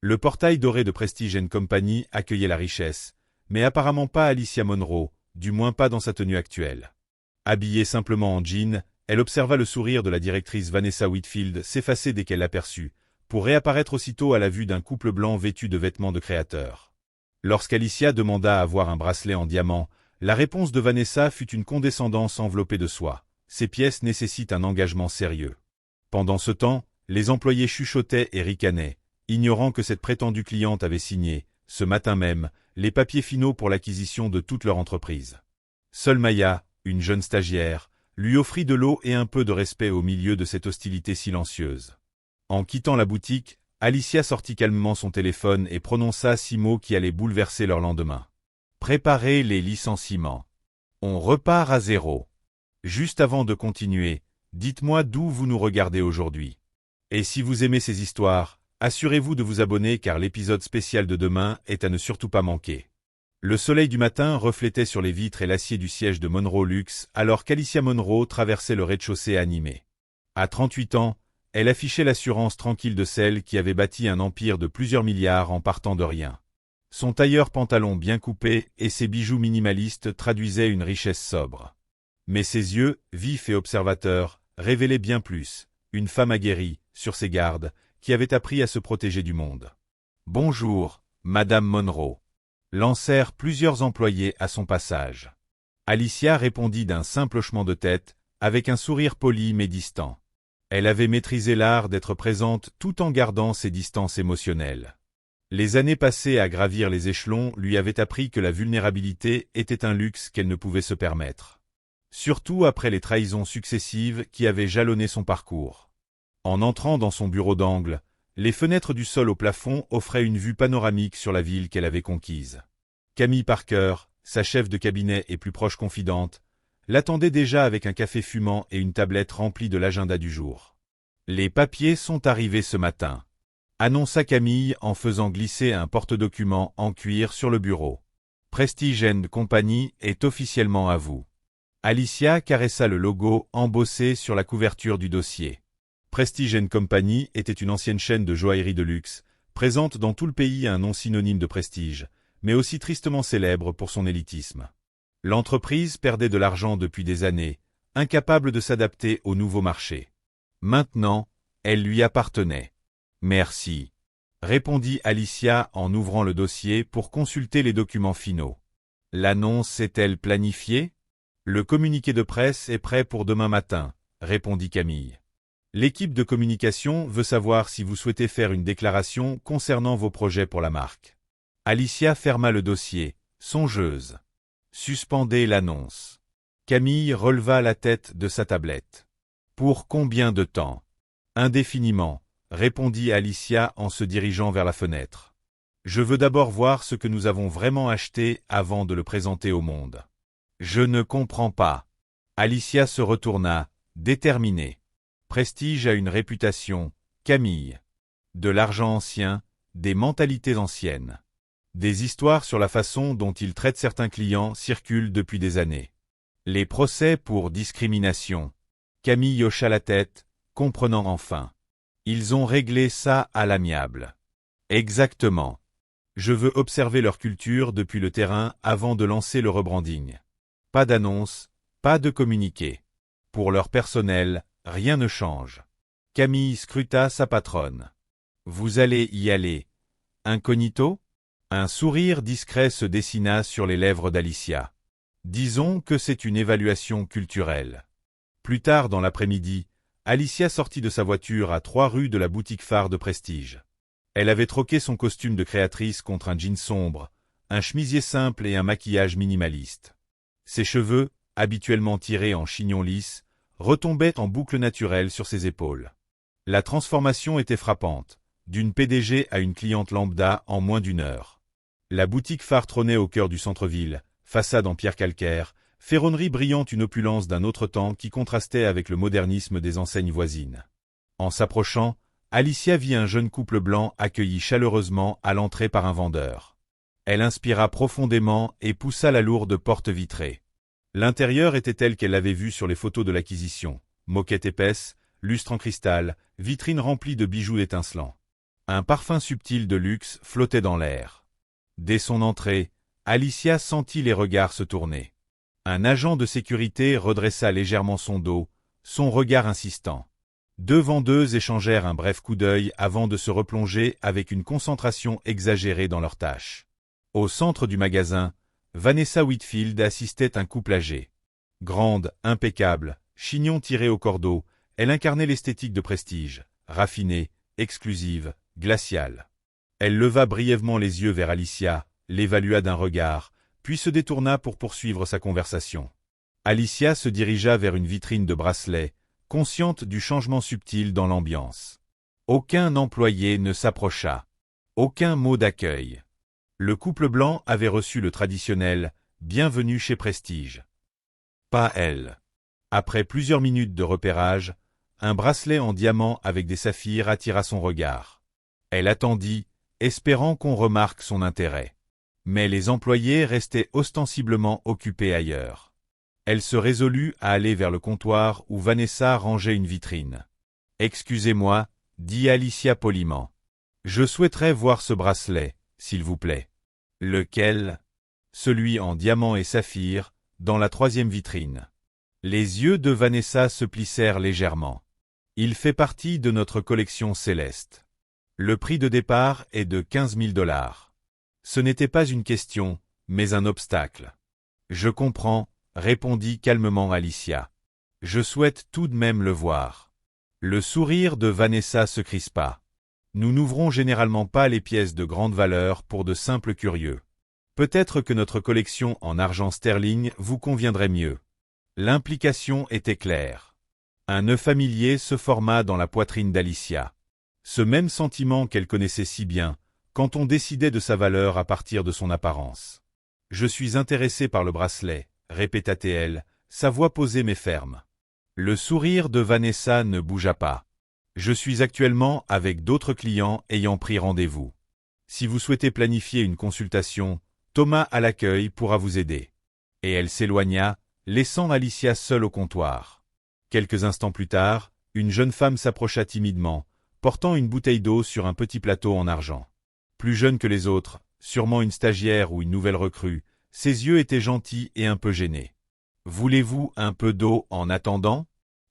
Le portail doré de Prestige & Company accueillait la richesse, mais apparemment pas Alicia Monroe, du moins pas dans sa tenue actuelle. Habillée simplement en jean, elle observa le sourire de la directrice Vanessa Whitfield s'effacer dès qu'elle l'aperçut, pour réapparaître aussitôt à la vue d'un couple blanc vêtu de vêtements de créateur. Lorsqu'Alicia demanda à voir un bracelet en diamant, la réponse de Vanessa fut une condescendance enveloppée de soie. Ces pièces nécessitent un engagement sérieux. Pendant ce temps, les employés chuchotaient et ricanaient, ignorant que cette prétendue cliente avait signé, ce matin même, les papiers finaux pour l'acquisition de toute leur entreprise. Seule Maya, une jeune stagiaire, lui offrit de l'eau et un peu de respect au milieu de cette hostilité silencieuse. En quittant la boutique, Alicia sortit calmement son téléphone et prononça 6 mots qui allaient bouleverser leur lendemain. Préparez les licenciements. On repart à zéro. Juste avant de continuer, dites-moi d'où vous nous regardez aujourd'hui. Et si vous aimez ces histoires, assurez-vous de vous abonner car l'épisode spécial de demain est à ne surtout pas manquer. Le soleil du matin reflétait sur les vitres et l'acier du siège de Monroe Luxe alors qu'Alicia Monroe traversait le rez-de-chaussée animé. À 38 ans, elle affichait l'assurance tranquille de celle qui avait bâti un empire de plusieurs milliards en partant de rien. Son tailleur pantalon bien coupé et ses bijoux minimalistes traduisaient une richesse sobre. Mais ses yeux, vifs et observateurs, révélaient bien plus, une femme aguerrie, sur ses gardes, qui avait appris à se protéger du monde. « Bonjour, Madame Monroe » lancèrent plusieurs employés à son passage. Alicia répondit d'un simple hochement de tête, avec un sourire poli mais distant. Elle avait maîtrisé l'art d'être présente tout en gardant ses distances émotionnelles. Les années passées à gravir les échelons lui avaient appris que la vulnérabilité était un luxe qu'elle ne pouvait se permettre. Surtout après les trahisons successives qui avaient jalonné son parcours. En entrant dans son bureau d'angle, les fenêtres du sol au plafond offraient une vue panoramique sur la ville qu'elle avait conquise. Camille Parker, sa chef de cabinet et plus proche confidente, l'attendait déjà avec un café fumant et une tablette remplie de l'agenda du jour. « Les papiers sont arrivés ce matin », annonça Camille en faisant glisser un porte-documents en cuir sur le bureau. « Prestige & Company est officiellement à vous. » Alicia caressa le logo embossé sur la couverture du dossier. Prestige & Company était une ancienne chaîne de joaillerie de luxe, présente dans tout le pays un nom synonyme de prestige, mais aussi tristement célèbre pour son élitisme. L'entreprise perdait de l'argent depuis des années, incapable de s'adapter au nouveau marché. Maintenant, elle lui appartenait. « Merci », répondit Alicia en ouvrant le dossier pour consulter les documents finaux. « L'annonce est-elle planifiée ? » « Le communiqué de presse est prêt pour demain matin », répondit Camille. « L'équipe de communication veut savoir si vous souhaitez faire une déclaration concernant vos projets pour la marque. » Alicia ferma le dossier, songeuse. « Suspendez l'annonce. » Camille releva la tête de sa tablette. « Pour combien de temps ? » « Indéfiniment, » répondit Alicia en se dirigeant vers la fenêtre. « Je veux d'abord voir ce que nous avons vraiment acheté avant de le présenter au monde. » « Je ne comprends pas. » Alicia se retourna, déterminée. Prestige a une réputation, Camille. De l'argent ancien, des mentalités anciennes. Des histoires sur la façon dont il traite certains clients circulent depuis des années. Les procès pour discrimination. Camille hocha la tête, comprenant enfin. Ils ont réglé ça à l'amiable. Exactement. Je veux observer leur culture depuis le terrain avant de lancer le rebranding. Pas d'annonce, pas de communiqué. Pour leur personnel, rien ne change. Camille scruta sa patronne. Vous allez y aller. Incognito ? Un sourire discret se dessina sur les lèvres d'Alicia. Disons que c'est une évaluation culturelle. Plus tard dans l'après-midi, Alicia sortit de sa voiture à 3 rues de la boutique phare de Prestige. Elle avait troqué son costume de créatrice contre un jean sombre, un chemisier simple et un maquillage minimaliste. Ses cheveux, habituellement tirés en chignon lisse, retombaient en boucles naturelles sur ses épaules. La transformation était frappante, d'une PDG à une cliente lambda en moins d'1 heure. La boutique phare trônait au cœur du centre-ville, façade en pierre calcaire, ferronnerie brillante, une opulence d'un autre temps qui contrastait avec le modernisme des enseignes voisines. En s'approchant, Alicia vit un jeune couple blanc accueilli chaleureusement à l'entrée par un vendeur. Elle inspira profondément et poussa la lourde porte vitrée. L'intérieur était tel qu'elle l'avait vu sur les photos de l'acquisition. Moquette épaisse, lustre en cristal, vitrine remplie de bijoux étincelants. Un parfum subtil de luxe flottait dans l'air. Dès son entrée, Alicia sentit les regards se tourner. Un agent de sécurité redressa légèrement son dos, son regard insistant. Deux vendeuses échangèrent un bref coup d'œil avant de se replonger avec une concentration exagérée dans leurs tâches. Au centre du magasin, Vanessa Whitfield assistait un couple âgé. Grande, impeccable, chignon tiré au cordeau, elle incarnait l'esthétique de prestige, raffinée, exclusive, glaciale. Elle leva brièvement les yeux vers Alicia, l'évalua d'un regard, puis se détourna pour poursuivre sa conversation. Alicia se dirigea vers une vitrine de bracelets, consciente du changement subtil dans l'ambiance. Aucun employé ne s'approcha. Aucun mot d'accueil. Le couple blanc avait reçu le traditionnel « Bienvenue chez Prestige ». Pas elle. Après plusieurs minutes de repérage, un bracelet en diamant avec des saphirs attira son regard. Elle attendit, espérant qu'on remarque son intérêt. Mais les employés restaient ostensiblement occupés ailleurs. Elle se résolut à aller vers le comptoir où Vanessa rangeait une vitrine. « Excusez-moi, » dit Alicia poliment. « Je souhaiterais voir ce bracelet, s'il vous plaît. »« Lequel ?» ?»« Celui en diamant et saphir, dans la troisième vitrine. » Les yeux de Vanessa se plissèrent légèrement. « Il fait partie de notre collection céleste. Le prix de départ est de 15 000 $. Ce n'était pas une question, mais un obstacle. « Je comprends, » répondit calmement Alicia. « Je souhaite tout de même le voir. » Le sourire de Vanessa se crispa. « Nous n'ouvrons généralement pas les pièces de grande valeur pour de simples curieux. Peut-être que notre collection en argent sterling vous conviendrait mieux. » L'implication était claire. Un nœud familier se forma dans la poitrine d'Alicia. Ce même sentiment qu'elle connaissait si bien, quand on décidait de sa valeur à partir de son apparence. « Je suis intéressée par le bracelet, » répéta-t-elle, sa voix posée mais ferme. Le sourire de Vanessa ne bougea pas. « Je suis actuellement avec d'autres clients ayant pris rendez-vous. Si vous souhaitez planifier une consultation, Thomas à l'accueil pourra vous aider. » Et elle s'éloigna, laissant Alicia seule au comptoir. Quelques instants plus tard, une jeune femme s'approcha timidement, portant une bouteille d'eau sur un petit plateau en argent. Plus jeune que les autres, sûrement une stagiaire ou une nouvelle recrue, ses yeux étaient gentils et un peu gênés. « Voulez-vous un peu d'eau en attendant »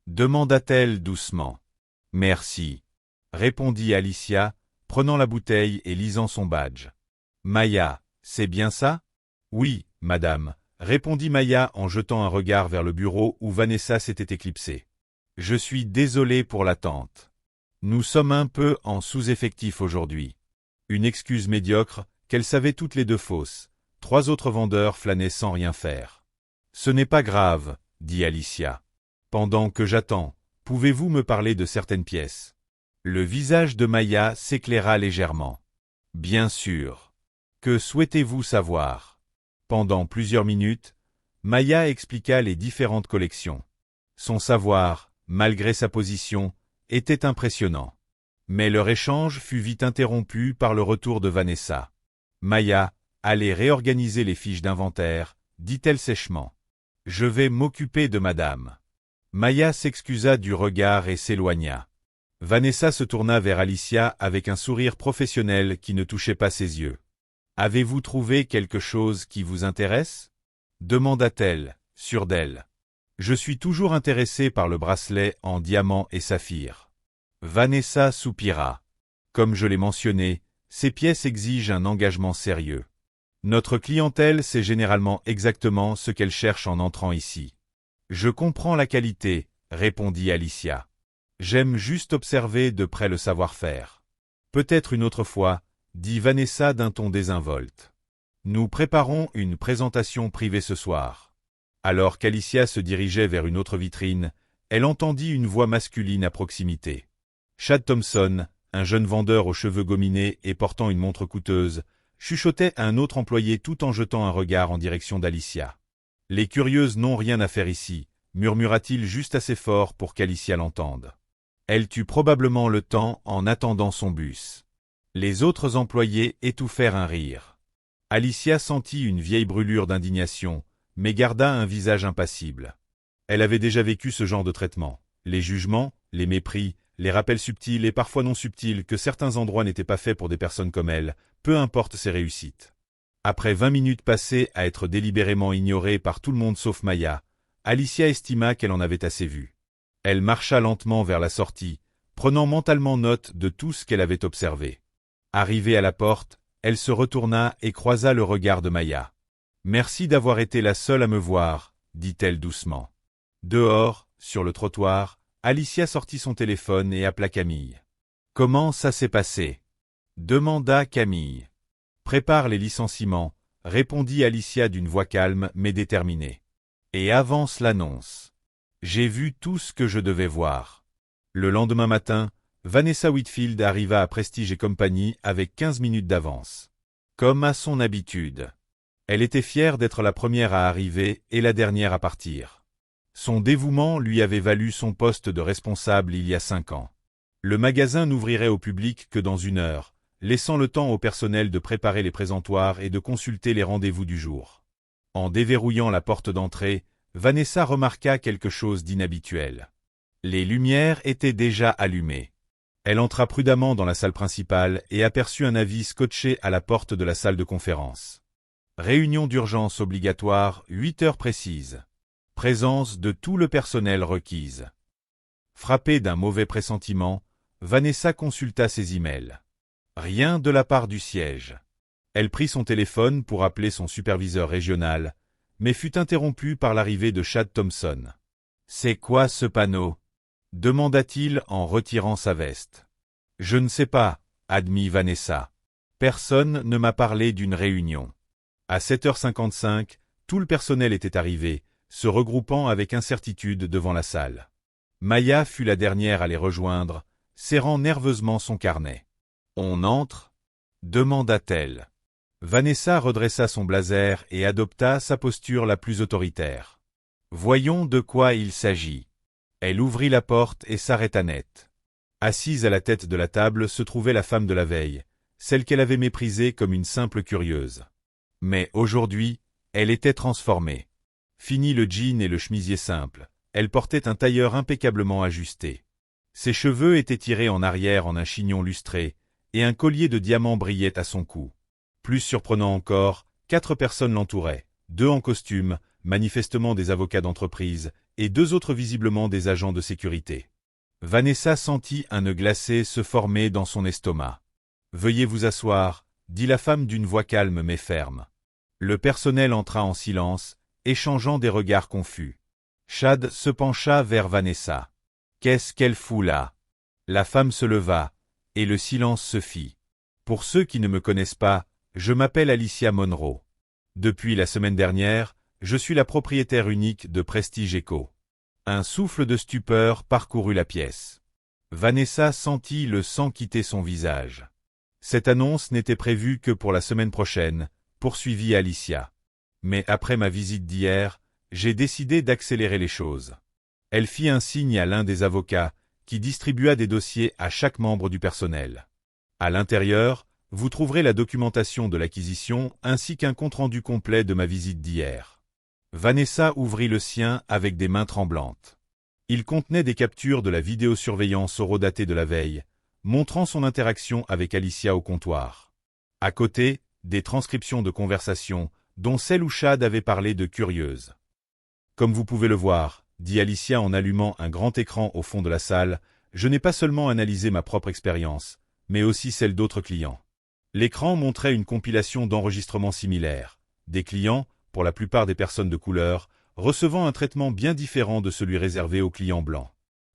demanda-t-elle doucement. « Merci » répondit Alicia, prenant la bouteille et lisant son badge. « Maya, c'est bien ça ?»« Oui, madame » répondit Maya en jetant un regard vers le bureau où Vanessa s'était éclipsée. « Je suis désolé pour l'attente. Nous sommes un peu en sous-effectif aujourd'hui. » Une excuse médiocre, qu'elle savait toutes les deux fausses. 3 autres vendeurs flânaient sans rien faire. « Ce n'est pas grave, » dit Alicia. « Pendant que j'attends, pouvez-vous me parler de certaines pièces ?» Le visage de Maya s'éclaira légèrement. « Bien sûr. Que souhaitez-vous savoir ?» Pendant plusieurs minutes, Maya expliqua les différentes collections. Son savoir, malgré sa position, était impressionnant. Mais leur échange fut vite interrompu par le retour de Vanessa. Maya allait réorganiser les fiches d'inventaire, dit-elle sèchement. « Je vais m'occuper de madame. » Maya s'excusa du regard et s'éloigna. Vanessa se tourna vers Alicia avec un sourire professionnel qui ne touchait pas ses yeux. « Avez-vous trouvé quelque chose qui vous intéresse ?» demanda-t-elle, sûre d'elle. « Je suis toujours intéressée par le bracelet en diamant et saphir. » Vanessa soupira. « Comme je l'ai mentionné, ces pièces exigent un engagement sérieux. Notre clientèle sait généralement exactement ce qu'elle cherche en entrant ici. »« Je comprends la qualité, » répondit Alicia. « J'aime juste observer de près le savoir-faire. »« Peut-être une autre fois, » dit Vanessa d'un ton désinvolte. « Nous préparons une présentation privée ce soir. » Alors qu'Alicia se dirigeait vers une autre vitrine, elle entendit une voix masculine à proximité. Chad Thompson, un jeune vendeur aux cheveux gominés et portant une montre coûteuse, chuchotait à un autre employé tout en jetant un regard en direction d'Alicia. « Les curieuses n'ont rien à faire ici, » murmura-t-il juste assez fort pour qu'Alicia l'entende. Elle tut probablement le temps en attendant son bus. Les autres employés étouffèrent un rire. Alicia sentit une vieille brûlure d'indignation, mais garda un visage impassible. Elle avait déjà vécu ce genre de traitement, les jugements, les mépris, les rappels subtils et parfois non subtils que certains endroits n'étaient pas faits pour des personnes comme elle, peu importe ses réussites. Après 20 minutes passées à être délibérément ignorée par tout le monde sauf Maya, Alicia estima qu'elle en avait assez vu. Elle marcha lentement vers la sortie, prenant mentalement note de tout ce qu'elle avait observé. Arrivée à la porte, elle se retourna et croisa le regard de Maya. « Merci d'avoir été la seule à me voir », dit-elle doucement. Dehors, sur le trottoir, Alicia sortit son téléphone et appela Camille. « Comment ça s'est passé ?» demanda Camille. « Prépare les licenciements », répondit Alicia d'une voix calme mais déterminée. « Et avance l'annonce. J'ai vu tout ce que je devais voir. » Le lendemain matin, Vanessa Whitfield arriva à Prestige et Compagnie avec 15 minutes d'avance. Comme à son habitude. Elle était fière d'être la première à arriver et la dernière à partir. Son dévouement lui avait valu son poste de responsable il y a 5 ans. Le magasin n'ouvrirait au public que dans 1 heure, laissant le temps au personnel de préparer les présentoirs et de consulter les rendez-vous du jour. En déverrouillant la porte d'entrée, Vanessa remarqua quelque chose d'inhabituel. Les lumières étaient déjà allumées. Elle entra prudemment dans la salle principale et aperçut un avis scotché à la porte de la salle de conférence. Réunion d'urgence obligatoire, 8 heures précises. Présence de tout le personnel requise. Frappée d'un mauvais pressentiment, Vanessa consulta ses emails. Rien de la part du siège. Elle prit son téléphone pour appeler son superviseur régional, mais fut interrompue par l'arrivée de Chad Thompson. « C'est quoi ce panneau ?» demanda-t-il en retirant sa veste. « Je ne sais pas, » admit Vanessa. « Personne ne m'a parlé d'une réunion. » À 7h55, tout le personnel était arrivé, se regroupant avec incertitude devant la salle. Maya fut la dernière à les rejoindre, serrant nerveusement son carnet. « On entre ?» demanda-t-elle. Vanessa redressa son blazer et adopta sa posture la plus autoritaire. « Voyons de quoi il s'agit. » Elle ouvrit la porte et s'arrêta net. Assise à la tête de la table se trouvait la femme de la veille, celle qu'elle avait méprisée comme une simple curieuse. Mais aujourd'hui, elle était transformée. Fini le jean et le chemisier simple, elle portait un tailleur impeccablement ajusté. Ses cheveux étaient tirés en arrière en un chignon lustré, et un collier de diamants brillait à son cou. Plus surprenant encore, 4 personnes l'entouraient, 2 en costume, manifestement des avocats d'entreprise, et 2 autres visiblement des agents de sécurité. Vanessa sentit un nœud glacé se former dans son estomac. « Veuillez vous asseoir », dit la femme d'une voix calme mais ferme. Le personnel entra en silence, échangeant des regards confus. Chad se pencha vers Vanessa. « Qu'est-ce qu'elle fout là ?» La femme se leva, et le silence se fit. « Pour ceux qui ne me connaissent pas, je m'appelle Alicia Monroe. Depuis la semaine dernière, je suis la propriétaire unique de Prestige Eco. » Un souffle de stupeur parcourut la pièce. Vanessa sentit le sang quitter son visage. Cette annonce n'était prévue que pour la semaine prochaine, poursuivit Alicia. Mais après ma visite d'hier, j'ai décidé d'accélérer les choses. Elle fit un signe à l'un des avocats, qui distribua des dossiers à chaque membre du personnel. À l'intérieur, vous trouverez la documentation de l'acquisition ainsi qu'un compte-rendu complet de ma visite d'hier. Vanessa ouvrit le sien avec des mains tremblantes. Il contenait des captures de la vidéosurveillance horodatée de la veille, montrant son interaction avec Alicia au comptoir. À côté, des transcriptions de conversations, dont celle où Chad avait parlé de curieuse. Comme vous pouvez le voir, dit Alicia en allumant un grand écran au fond de la salle, je n'ai pas seulement analysé ma propre expérience, mais aussi celle d'autres clients. L'écran montrait une compilation d'enregistrements similaires. Des clients, pour la plupart des personnes de couleur, recevant un traitement bien différent de celui réservé aux clients blancs.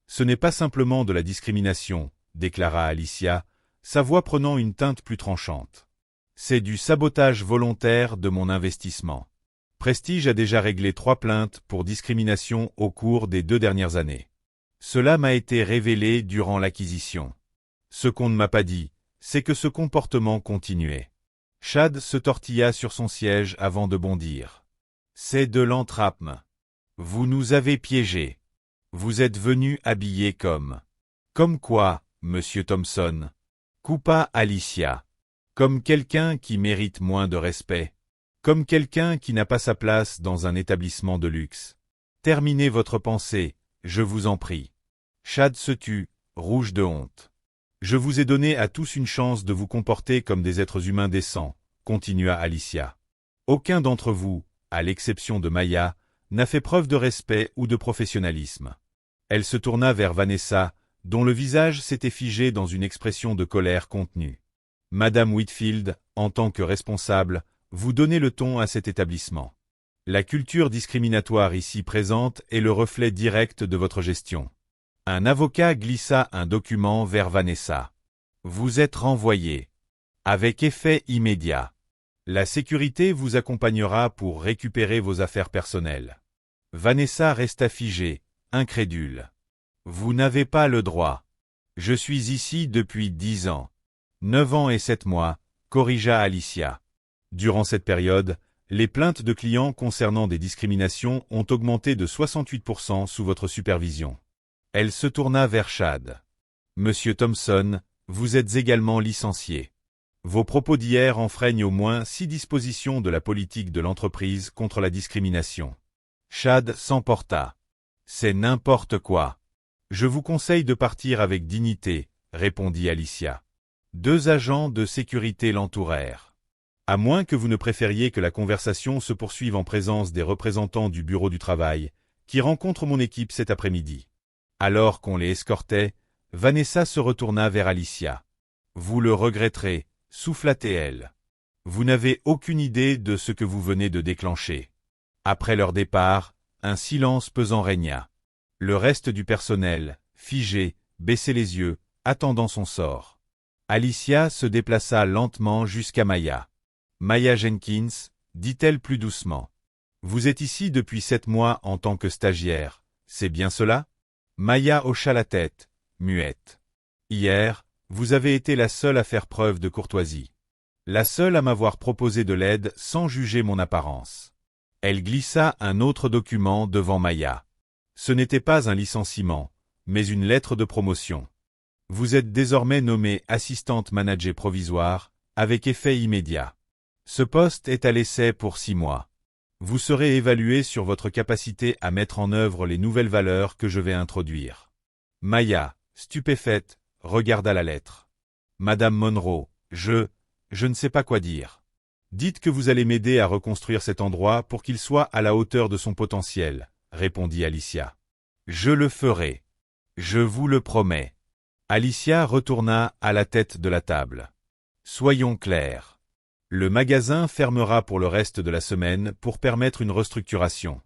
Ce n'est pas simplement de la discrimination, déclara Alicia, sa voix prenant une teinte plus tranchante. C'est du sabotage volontaire de mon investissement. Prestige a déjà réglé 3 plaintes pour discrimination au cours des 2 dernières années. Cela m'a été révélé durant l'acquisition. Ce qu'on ne m'a pas dit, c'est que ce comportement continuait. Chad se tortilla sur son siège avant de bondir. C'est de l'entrapement. Vous nous avez piégés. Vous êtes venu habillé comme. Comme quoi, monsieur Thompson? Coupa Alicia. Comme quelqu'un qui mérite moins de respect. Comme quelqu'un qui n'a pas sa place dans un établissement de luxe. Terminez votre pensée, je vous en prie. Chad se tut, rouge de honte. Je vous ai donné à tous une chance de vous comporter comme des êtres humains décents, continua Alicia. Aucun d'entre vous, à l'exception de Maya, n'a fait preuve de respect ou de professionnalisme. Elle se tourna vers Vanessa, dont le visage s'était figé dans une expression de colère contenue. Madame Whitfield, en tant que responsable, vous donnez le ton à cet établissement. La culture discriminatoire ici présente est le reflet direct de votre gestion. Un avocat glissa un document vers Vanessa. Vous êtes renvoyé. Avec effet immédiat. La sécurité vous accompagnera pour récupérer vos affaires personnelles. Vanessa resta figée, incrédule. Vous n'avez pas le droit. Je suis ici depuis 10 ans. 9 ans et 7 mois, corrigea Alicia. Durant cette période, les plaintes de clients concernant des discriminations ont augmenté de 68% sous votre supervision. Elle se tourna vers Chad. Monsieur Thompson, vous êtes également licencié. Vos propos d'hier enfreignent au moins 6 dispositions de la politique de l'entreprise contre la discrimination. Chad s'emporta. C'est n'importe quoi. Je vous conseille de partir avec dignité, répondit Alicia. 2 agents de sécurité l'entourèrent. À moins que vous ne préfériez que la conversation se poursuive en présence des représentants du bureau du travail, qui rencontrent mon équipe cet après-midi. Alors qu'on les escortait, Vanessa se retourna vers Alicia. Vous le regretterez, souffla-t-elle. Vous n'avez aucune idée de ce que vous venez de déclencher. Après leur départ, un silence pesant régna. Le reste du personnel, figé, baissait les yeux, attendant son sort. Alicia se déplaça lentement jusqu'à Maya. Maya Jenkins, dit-elle plus doucement. Vous êtes ici depuis 7 mois en tant que stagiaire, c'est bien cela? Maya hocha la tête, muette. Hier, vous avez été la seule à faire preuve de courtoisie. La seule à m'avoir proposé de l'aide sans juger mon apparence. Elle glissa un autre document devant Maya. Ce n'était pas un licenciement, mais une lettre de promotion. Vous êtes désormais nommée assistante manager provisoire, avec effet immédiat. Ce poste est à l'essai pour 6 mois. Vous serez évalué sur votre capacité à mettre en œuvre les nouvelles valeurs que je vais introduire. Maya, stupéfaite, regarda la lettre. Madame Monroe, je ne sais pas quoi dire. Dites que vous allez m'aider à reconstruire cet endroit pour qu'il soit à la hauteur de son potentiel, répondit Alicia. Je le ferai. Je vous le promets. Alicia retourna à la tête de la table. Soyons clairs. Le magasin fermera pour le reste de la semaine pour permettre une restructuration.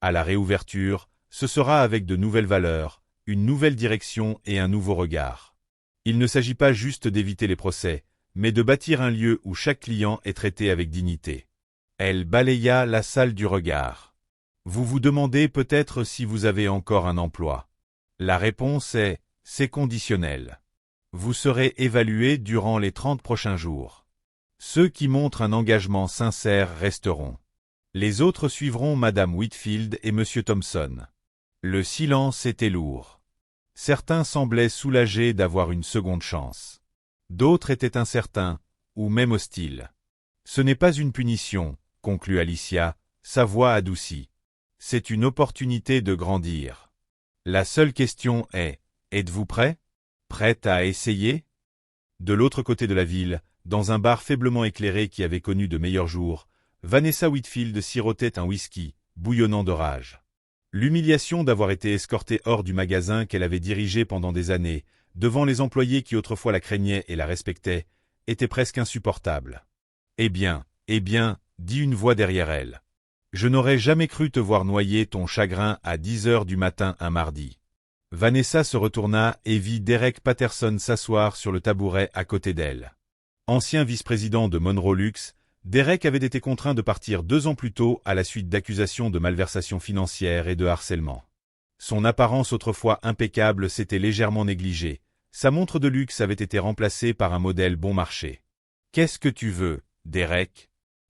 À la réouverture, ce sera avec de nouvelles valeurs, une nouvelle direction et un nouveau regard. Il ne s'agit pas juste d'éviter les procès, mais de bâtir un lieu où chaque client est traité avec dignité. Elle balaya la salle du regard. Vous vous demandez peut-être si vous avez encore un emploi. La réponse est, c'est conditionnel. Vous serez évalué durant les 30 prochains jours. Ceux qui montrent un engagement sincère resteront. Les autres suivront Madame Whitfield et Monsieur Thompson. Le silence était lourd. Certains semblaient soulagés d'avoir une seconde chance. D'autres étaient incertains, ou même hostiles. Ce n'est pas une punition, conclut Alicia, sa voix adoucie. C'est une opportunité de grandir. La seule question est, êtes-vous prêt? Prête à essayer? De l'autre côté de la ville, dans un bar faiblement éclairé qui avait connu de meilleurs jours, Vanessa Whitfield sirotait un whisky, bouillonnant de rage. L'humiliation d'avoir été escortée hors du magasin qu'elle avait dirigé pendant des années, devant les employés qui autrefois la craignaient et la respectaient, était presque insupportable. Eh bien, dit une voix derrière elle. Je n'aurais jamais cru te voir noyer ton chagrin à 10 heures du matin un mardi. Vanessa se retourna et vit Derek Patterson s'asseoir sur le tabouret à côté d'elle. Ancien vice-président de Monroe Luxe, Derek avait été contraint de partir 2 ans plus tôt à la suite d'accusations de malversation financière et de harcèlement. Son apparence autrefois impeccable s'était légèrement négligée. Sa montre de luxe avait été remplacée par un modèle bon marché. « Qu'est-ce que tu veux, Derek ?»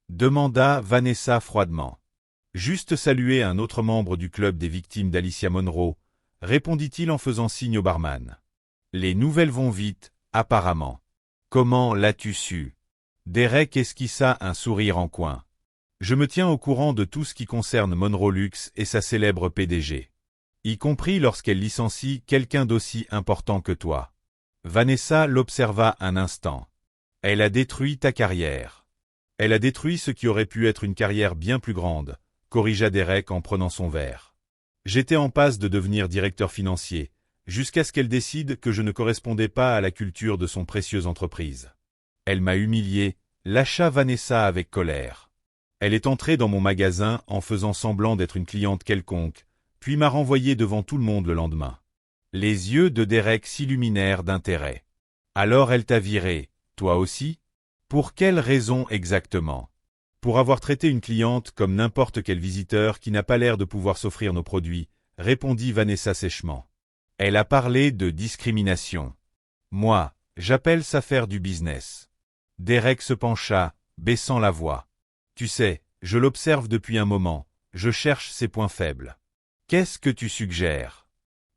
demanda Vanessa froidement. « Juste saluer un autre membre du club des victimes d'Alicia Monroe », répondit-il en faisant signe au barman. « Les nouvelles vont vite, apparemment. Comment l'as-tu su ?» Derek esquissa un sourire en coin. « Je me tiens au courant de tout ce qui concerne Monroe Luxe et sa célèbre PDG. Y compris lorsqu'elle licencie quelqu'un d'aussi important que toi. Vanessa l'observa un instant. Elle a détruit ta carrière. Elle a détruit ce qui aurait pu être une carrière bien plus grande, corrigea Derek en prenant son verre. J'étais en passe de devenir directeur financier, jusqu'à ce qu'elle décide que je ne correspondais pas à la culture de son précieuse entreprise. Elle m'a humilié, lâcha Vanessa avec colère. Elle est entrée dans mon magasin en faisant semblant d'être une cliente quelconque, puis m'a renvoyé devant tout le monde le lendemain. Les yeux de Derek s'illuminèrent d'intérêt. Alors elle t'a viré, toi aussi? Pour quelle raison exactement? Pour avoir traité une cliente comme n'importe quel visiteur qui n'a pas l'air de pouvoir s'offrir nos produits, répondit Vanessa sèchement. Elle a parlé de discrimination. Moi, j'appelle ça faire du business. Derek se pencha, baissant la voix. Tu sais, je l'observe depuis un moment, je cherche ses points faibles. Qu'est-ce que tu suggères?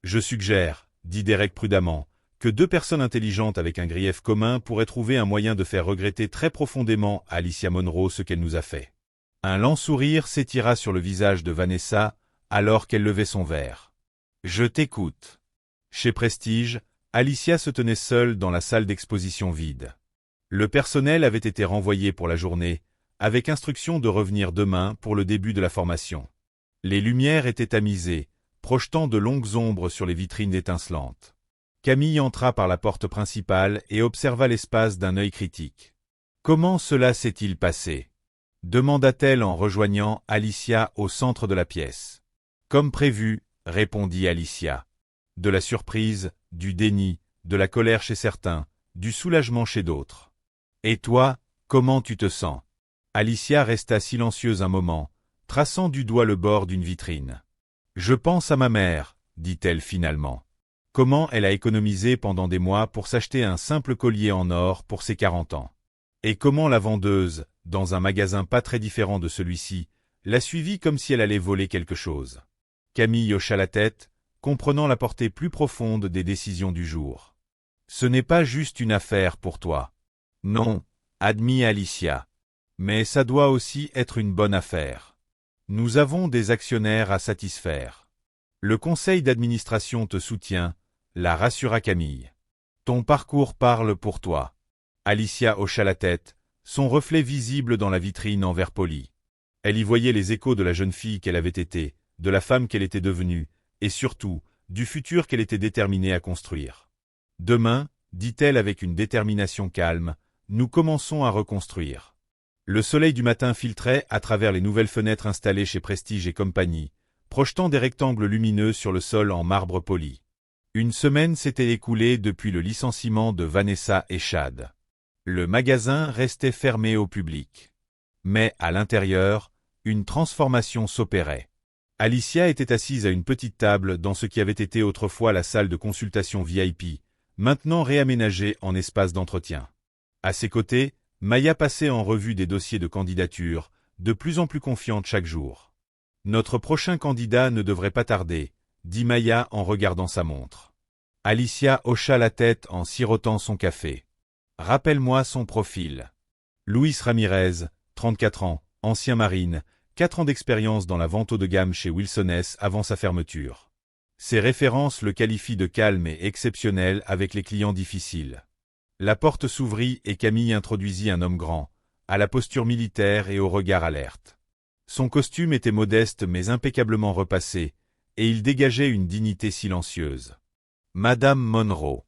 Je suggère, dit Derek prudemment, que deux personnes intelligentes avec un grief commun pourraient trouver un moyen de faire regretter très profondément à Alicia Monroe ce qu'elle nous a fait. Un lent sourire s'étira sur le visage de Vanessa, alors qu'elle levait son verre. Je t'écoute. Chez Prestige, Alicia se tenait seule dans la salle d'exposition vide. Le personnel avait été renvoyé pour la journée, avec instruction de revenir demain pour le début de la formation. Les lumières étaient tamisées, projetant de longues ombres sur les vitrines étincelantes. Camille entra par la porte principale et observa l'espace d'un œil critique. « Comment cela s'est-il passé » demanda-t-elle en rejoignant Alicia au centre de la pièce. « Comme prévu, » répondit Alicia. De la surprise, du déni, de la colère chez certains, du soulagement chez d'autres. « Et toi, comment tu te sens » Alicia resta silencieuse un moment, traçant du doigt le bord d'une vitrine. « Je pense à ma mère, » dit-elle finalement. Comment elle a économisé pendant des mois pour s'acheter un simple collier en or pour ses 40 ans. Et comment la vendeuse, dans un magasin pas très différent de celui-ci, l'a suivie comme si elle allait voler quelque chose. Camille hocha la tête, comprenant la portée plus profonde des décisions du jour. Ce n'est pas juste une affaire pour toi. Non, admit Alicia. Mais ça doit aussi être une bonne affaire. Nous avons des actionnaires à satisfaire. Le conseil d'administration te soutient, la rassura Camille. Ton parcours parle pour toi. Alicia hocha la tête, son reflet visible dans la vitrine en verre poli. Elle y voyait les échos de la jeune fille qu'elle avait été, de la femme qu'elle était devenue, et surtout, du futur qu'elle était déterminée à construire. Demain, dit-elle avec une détermination calme, nous commençons à reconstruire. Le soleil du matin filtrait à travers les nouvelles fenêtres installées chez Prestige et compagnie, projetant des rectangles lumineux sur le sol en marbre poli. Une semaine s'était écoulée depuis le licenciement de Vanessa et Chad. Le magasin restait fermé au public. Mais, à l'intérieur, une transformation s'opérait. Alicia était assise à une petite table dans ce qui avait été autrefois la salle de consultation VIP, maintenant réaménagée en espace d'entretien. À ses côtés, Maya passait en revue des dossiers de candidature, de plus en plus confiante chaque jour. « Notre prochain candidat ne devrait pas tarder », dit Maya en regardant sa montre. Alicia hocha la tête en sirotant son café. « Rappelle-moi son profil. » Luis Ramirez, 34 ans, ancien marine, 4 ans d'expérience dans la vente haut de gamme chez Wilson S avant sa fermeture. Ses références le qualifient de calme et exceptionnel avec les clients difficiles. La porte s'ouvrit et Camille introduisit un homme grand, à la posture militaire et au regard alerte. Son costume était modeste mais impeccablement repassé, et il dégageait une dignité silencieuse. Madame Monroe.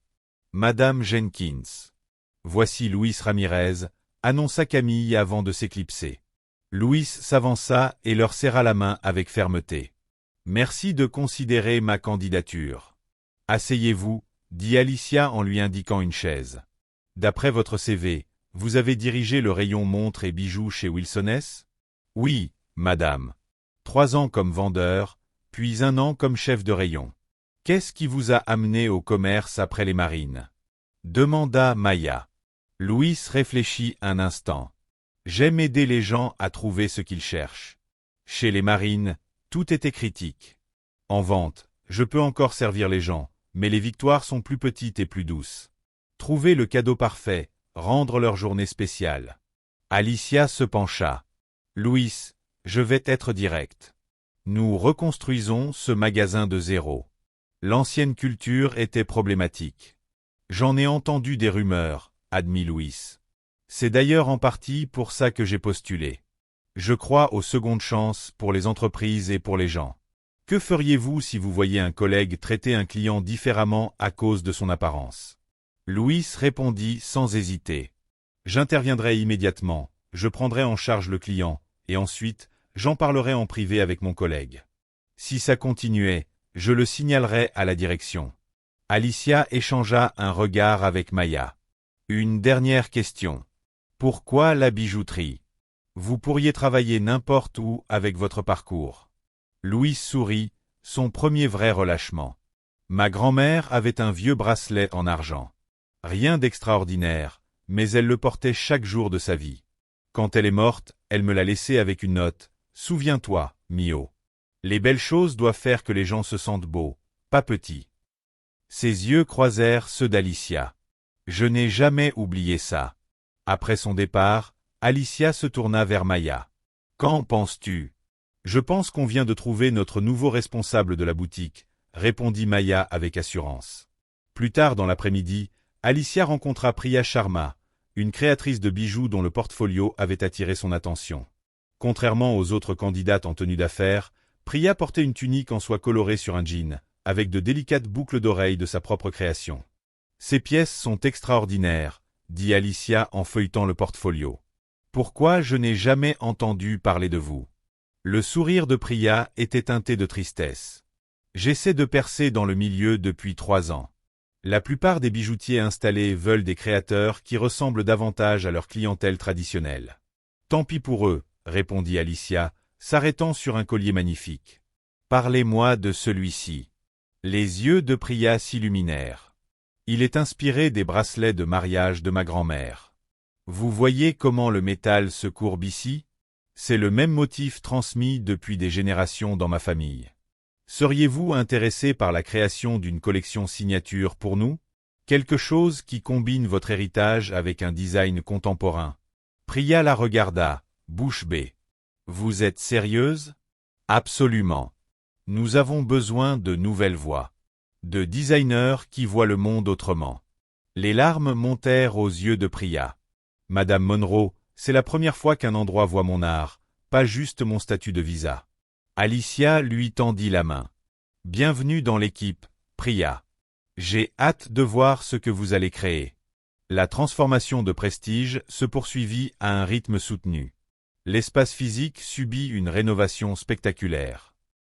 Madame Jenkins. Voici Luis Ramirez, annonça Camille avant de s'éclipser. Luis s'avança et leur serra la main avec fermeté. Merci de considérer ma candidature. Asseyez-vous, dit Alicia en lui indiquant une chaise. D'après votre CV, vous avez dirigé le rayon montres et bijoux chez Wilson S? Oui, madame. 3 ans comme vendeur, puis 1 an comme chef de rayon. Qu'est-ce qui vous a amené au commerce après les marines? Demanda Maya. Luis réfléchit un instant. J'aime aider les gens à trouver ce qu'ils cherchent. Chez les marines, tout était critique. En vente, je peux encore servir les gens, mais les victoires sont plus petites et plus douces. Trouver le cadeau parfait, rendre leur journée spéciale. Alicia se pencha. Luis, je vais être direct. Nous reconstruisons ce magasin de zéro. L'ancienne culture était problématique. J'en ai entendu des rumeurs, admit Louis. C'est d'ailleurs en partie pour ça que j'ai postulé. Je crois aux secondes chances pour les entreprises et pour les gens. Que feriez-vous si vous voyiez un collègue traiter un client différemment à cause de son apparence? Louis répondit sans hésiter. J'interviendrai immédiatement, je prendrai en charge le client, et ensuite, j'en parlerai en privé avec mon collègue. Si ça continuait, je le signalerai à la direction. Alicia échangea un regard avec Maya. Une dernière question. Pourquoi la bijouterie? Vous pourriez travailler n'importe où avec votre parcours. Louis sourit, son premier vrai relâchement. Ma grand-mère avait un vieux bracelet en argent. Rien d'extraordinaire, mais elle le portait chaque jour de sa vie. Quand elle est morte, elle me l'a laissé avec une note. Souviens-toi, Mio. Les belles choses doivent faire que les gens se sentent beaux, pas petits. Ses yeux croisèrent ceux d'Alicia. Je n'ai jamais oublié ça. Après son départ, Alicia se tourna vers Maya. Qu'en penses-tu? Je pense qu'on vient de trouver notre nouveau responsable de la boutique, répondit Maya avec assurance. Plus tard dans l'après-midi, Alicia rencontra Priya Sharma, une créatrice de bijoux dont le portfolio avait attiré son attention. Contrairement aux autres candidates en tenue d'affaires, Priya portait une tunique en soie colorée sur un jean, avec de délicates boucles d'oreilles de sa propre création. Ces pièces sont extraordinaires, dit Alicia en feuilletant le portfolio. Pourquoi je n'ai jamais entendu parler de vous? Le sourire de Priya était teinté de tristesse. J'essaie de percer dans le milieu depuis 3 ans. La plupart des bijoutiers installés veulent des créateurs qui ressemblent davantage à leur clientèle traditionnelle. Tant pis pour eux, répondit Alicia, s'arrêtant sur un collier magnifique. Parlez-moi de celui-ci. Les yeux de Priya s'illuminèrent. Il est inspiré des bracelets de mariage de ma grand-mère. Vous voyez comment le métal se courbe ici? C'est le même motif transmis depuis des générations dans ma famille. Seriez-vous intéressé par la création d'une collection signature pour nous? Quelque chose qui combine votre héritage avec un design contemporain. Priya la regarda, bouche bée. Vous êtes sérieuse? Absolument. Nous avons besoin de nouvelles voix. De designers qui voient le monde autrement. Les larmes montèrent aux yeux de Priya. Madame Monroe, c'est la première fois qu'un endroit voit mon art, pas juste mon statut de visa. Alicia lui tendit la main. Bienvenue dans l'équipe, Priya. J'ai hâte de voir ce que vous allez créer. La transformation de Prestige se poursuivit à un rythme soutenu. L'espace physique subit une rénovation spectaculaire.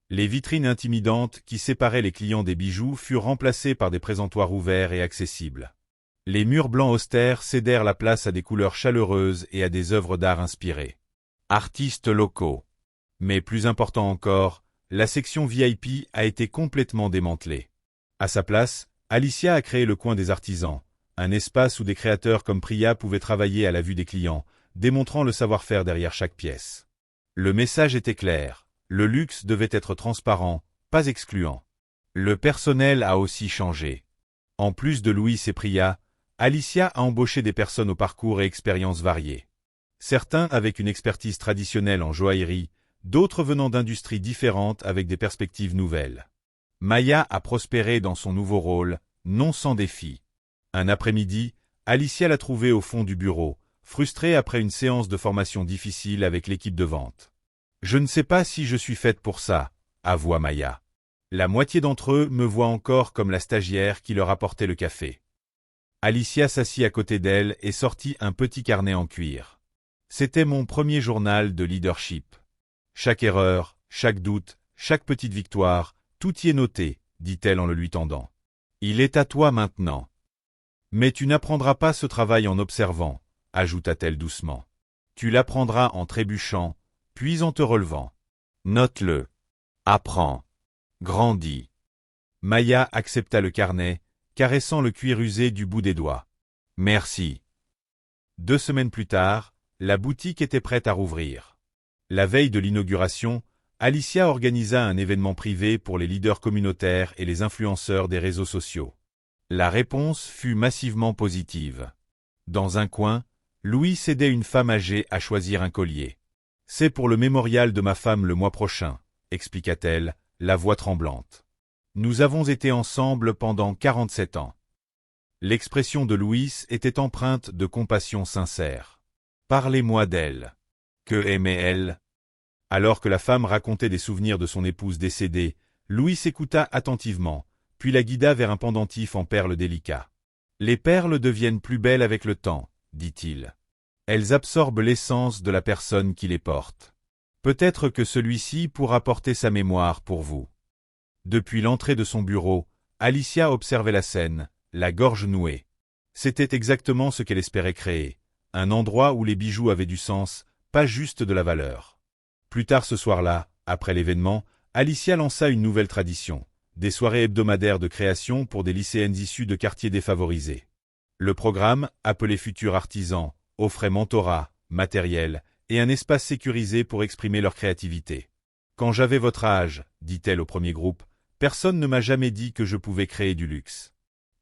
Les vitrines intimidantes qui séparaient les clients des bijoux furent remplacées par des présentoirs ouverts et accessibles. Les murs blancs austères cédèrent la place à des couleurs chaleureuses et à des œuvres d'art inspirées. Artistes locaux. Mais plus important encore, la section VIP a été complètement démantelée. À sa place, Alicia a créé le coin des artisans, un espace où des créateurs comme Priya pouvaient travailler à la vue des clients, démontrant le savoir-faire derrière chaque pièce. Le message était clair, le luxe devait être transparent, pas excluant. Le personnel a aussi changé. En plus de Louis et Priya, Alicia a embauché des personnes au parcours et expériences variées. Certains avec une expertise traditionnelle en joaillerie, d'autres venant d'industries différentes avec des perspectives nouvelles. Maya a prospéré dans son nouveau rôle, non sans défi. Un après-midi, Alicia l'a trouvée au fond du bureau, frustrée après une séance de formation difficile avec l'équipe de vente. « Je ne sais pas si je suis faite pour ça », avoua Maya. La moitié d'entre eux me voient encore comme la stagiaire qui leur apportait le café. Alicia s'assit à côté d'elle et sortit un petit carnet en cuir. C'était mon premier journal de leadership. Chaque erreur, chaque doute, chaque petite victoire, tout y est noté, dit-elle en le lui tendant. Il est à toi maintenant. Mais tu n'apprendras pas ce travail en observant, ajouta-t-elle doucement. Tu l'apprendras en trébuchant, puis en te relevant. Note-le. Apprends. Grandis. Maya accepta le carnet, caressant le cuir usé du bout des doigts. Merci. 2 semaines plus tard, la boutique était prête à rouvrir. La veille de l'inauguration, Alicia organisa un événement privé pour les leaders communautaires et les influenceurs des réseaux sociaux. La réponse fut massivement positive. Dans un coin, Louis aidait une femme âgée à choisir un collier. C'est pour le mémorial de ma femme le mois prochain, expliqua-t-elle, la voix tremblante. Nous avons été ensemble pendant 47 ans. L'expression de Louis était empreinte de compassion sincère. Parlez-moi d'elle. Que aimait-elle? Alors que la femme racontait des souvenirs de son épouse décédée, Louis écouta attentivement, puis la guida vers un pendentif en perles délicats. Les perles deviennent plus belles avec le temps, dit-il. Elles absorbent l'essence de la personne qui les porte. Peut-être que celui-ci pourra porter sa mémoire pour vous. Depuis l'entrée de son bureau, Alicia observait la scène, la gorge nouée. C'était exactement ce qu'elle espérait créer, un endroit où les bijoux avaient du sens, pas juste de la valeur. Plus tard ce soir-là, après l'événement, Alicia lança une nouvelle tradition, des soirées hebdomadaires de création pour des lycéennes issues de quartiers défavorisés. Le programme, appelé Futurs Artisans, offrait mentorat, matériel et un espace sécurisé pour exprimer leur créativité. Quand j'avais votre âge, dit-elle au premier groupe, personne ne m'a jamais dit que je pouvais créer du luxe.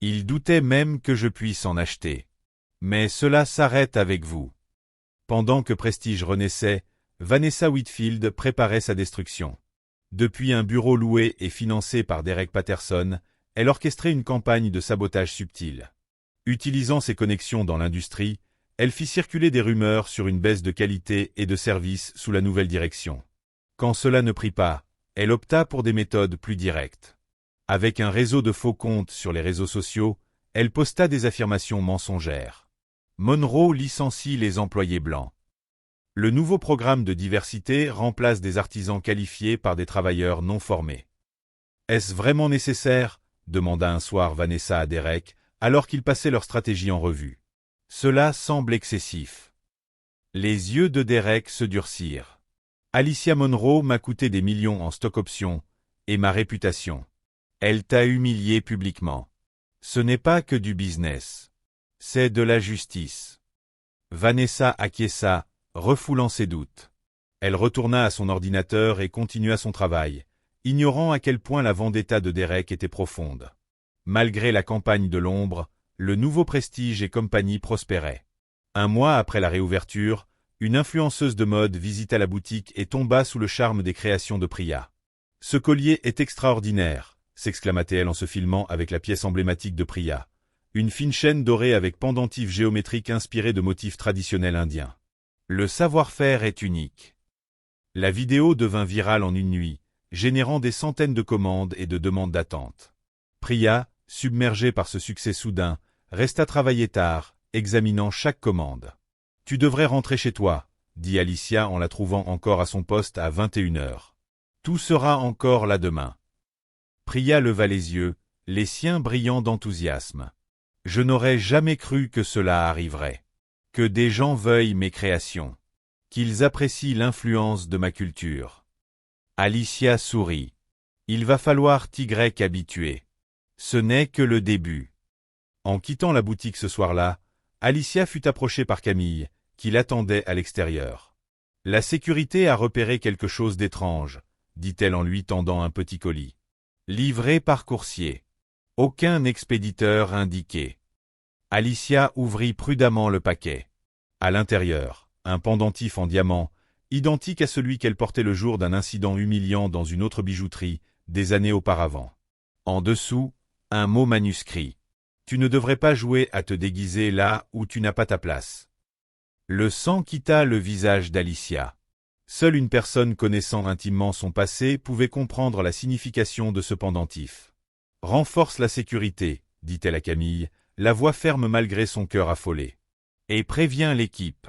Ils doutaient même que je puisse en acheter. Mais cela s'arrête avec vous. Pendant que Prestige renaissait, Vanessa Whitfield préparait sa destruction. Depuis un bureau loué et financé par Derek Patterson, elle orchestrait une campagne de sabotage subtil. Utilisant ses connexions dans l'industrie, elle fit circuler des rumeurs sur une baisse de qualité et de service sous la nouvelle direction. Quand cela ne prit pas, elle opta pour des méthodes plus directes. Avec un réseau de faux comptes sur les réseaux sociaux, elle posta des affirmations mensongères. Monroe licencie les employés blancs. Le nouveau programme de diversité remplace des artisans qualifiés par des travailleurs non formés. Est-ce vraiment nécessaire? Demanda un soir Vanessa à Derek, alors qu'ils passaient leur stratégie en revue. Cela semble excessif. Les yeux de Derek se durcirent. Alicia Monroe m'a coûté des millions en stock options, et ma réputation. Elle t'a humilié publiquement. Ce n'est pas que du business. C'est de la justice. Vanessa acquiesça, refoulant ses doutes. Elle retourna à son ordinateur et continua son travail, ignorant à quel point la vendetta de Derek était profonde. Malgré la campagne de l'ombre, le nouveau Prestige et compagnie prospérait. Un mois après la réouverture, une influenceuse de mode visita la boutique et tomba sous le charme des créations de Priya. « Ce collier est extraordinaire !» s'exclama-t-elle en se filmant avec la pièce emblématique de Priya. Une fine chaîne dorée avec pendentif géométrique inspiré de motifs traditionnels indiens. Le savoir-faire est unique. La vidéo devint virale en une nuit, générant des centaines de commandes et de demandes d'attente. Priya, submergée par ce succès soudain, resta travailler tard, examinant chaque commande. « Tu devrais rentrer chez toi, » dit Alicia en la trouvant encore à son poste à 21h. « Tout sera encore là demain. » Priya leva les yeux, les siens brillants d'enthousiasme. « Je n'aurais jamais cru que cela arriverait. Que des gens veuillent mes créations. Qu'ils apprécient l'influence de ma culture. » Alicia sourit. « Il va falloir t'y habituer. Ce n'est que le début. » En quittant la boutique ce soir-là, Alicia fut approchée par Camille, qui l'attendait à l'extérieur. « La sécurité a repéré quelque chose d'étrange, » dit-elle en lui tendant un petit colis. « Livré par coursier. Aucun expéditeur indiqué. » Alicia ouvrit prudemment le paquet. À l'intérieur, un pendentif en diamant, identique à celui qu'elle portait le jour d'un incident humiliant dans une autre bijouterie, des années auparavant. En dessous, un mot manuscrit. « Tu ne devrais pas jouer à te déguiser là où tu n'as pas ta place. » Le sang quitta le visage d'Alicia. Seule une personne connaissant intimement son passé pouvait comprendre la signification de ce pendentif. « Renforce la sécurité, » dit-elle à Camille, la voix ferme malgré son cœur affolé. « Et préviens l'équipe.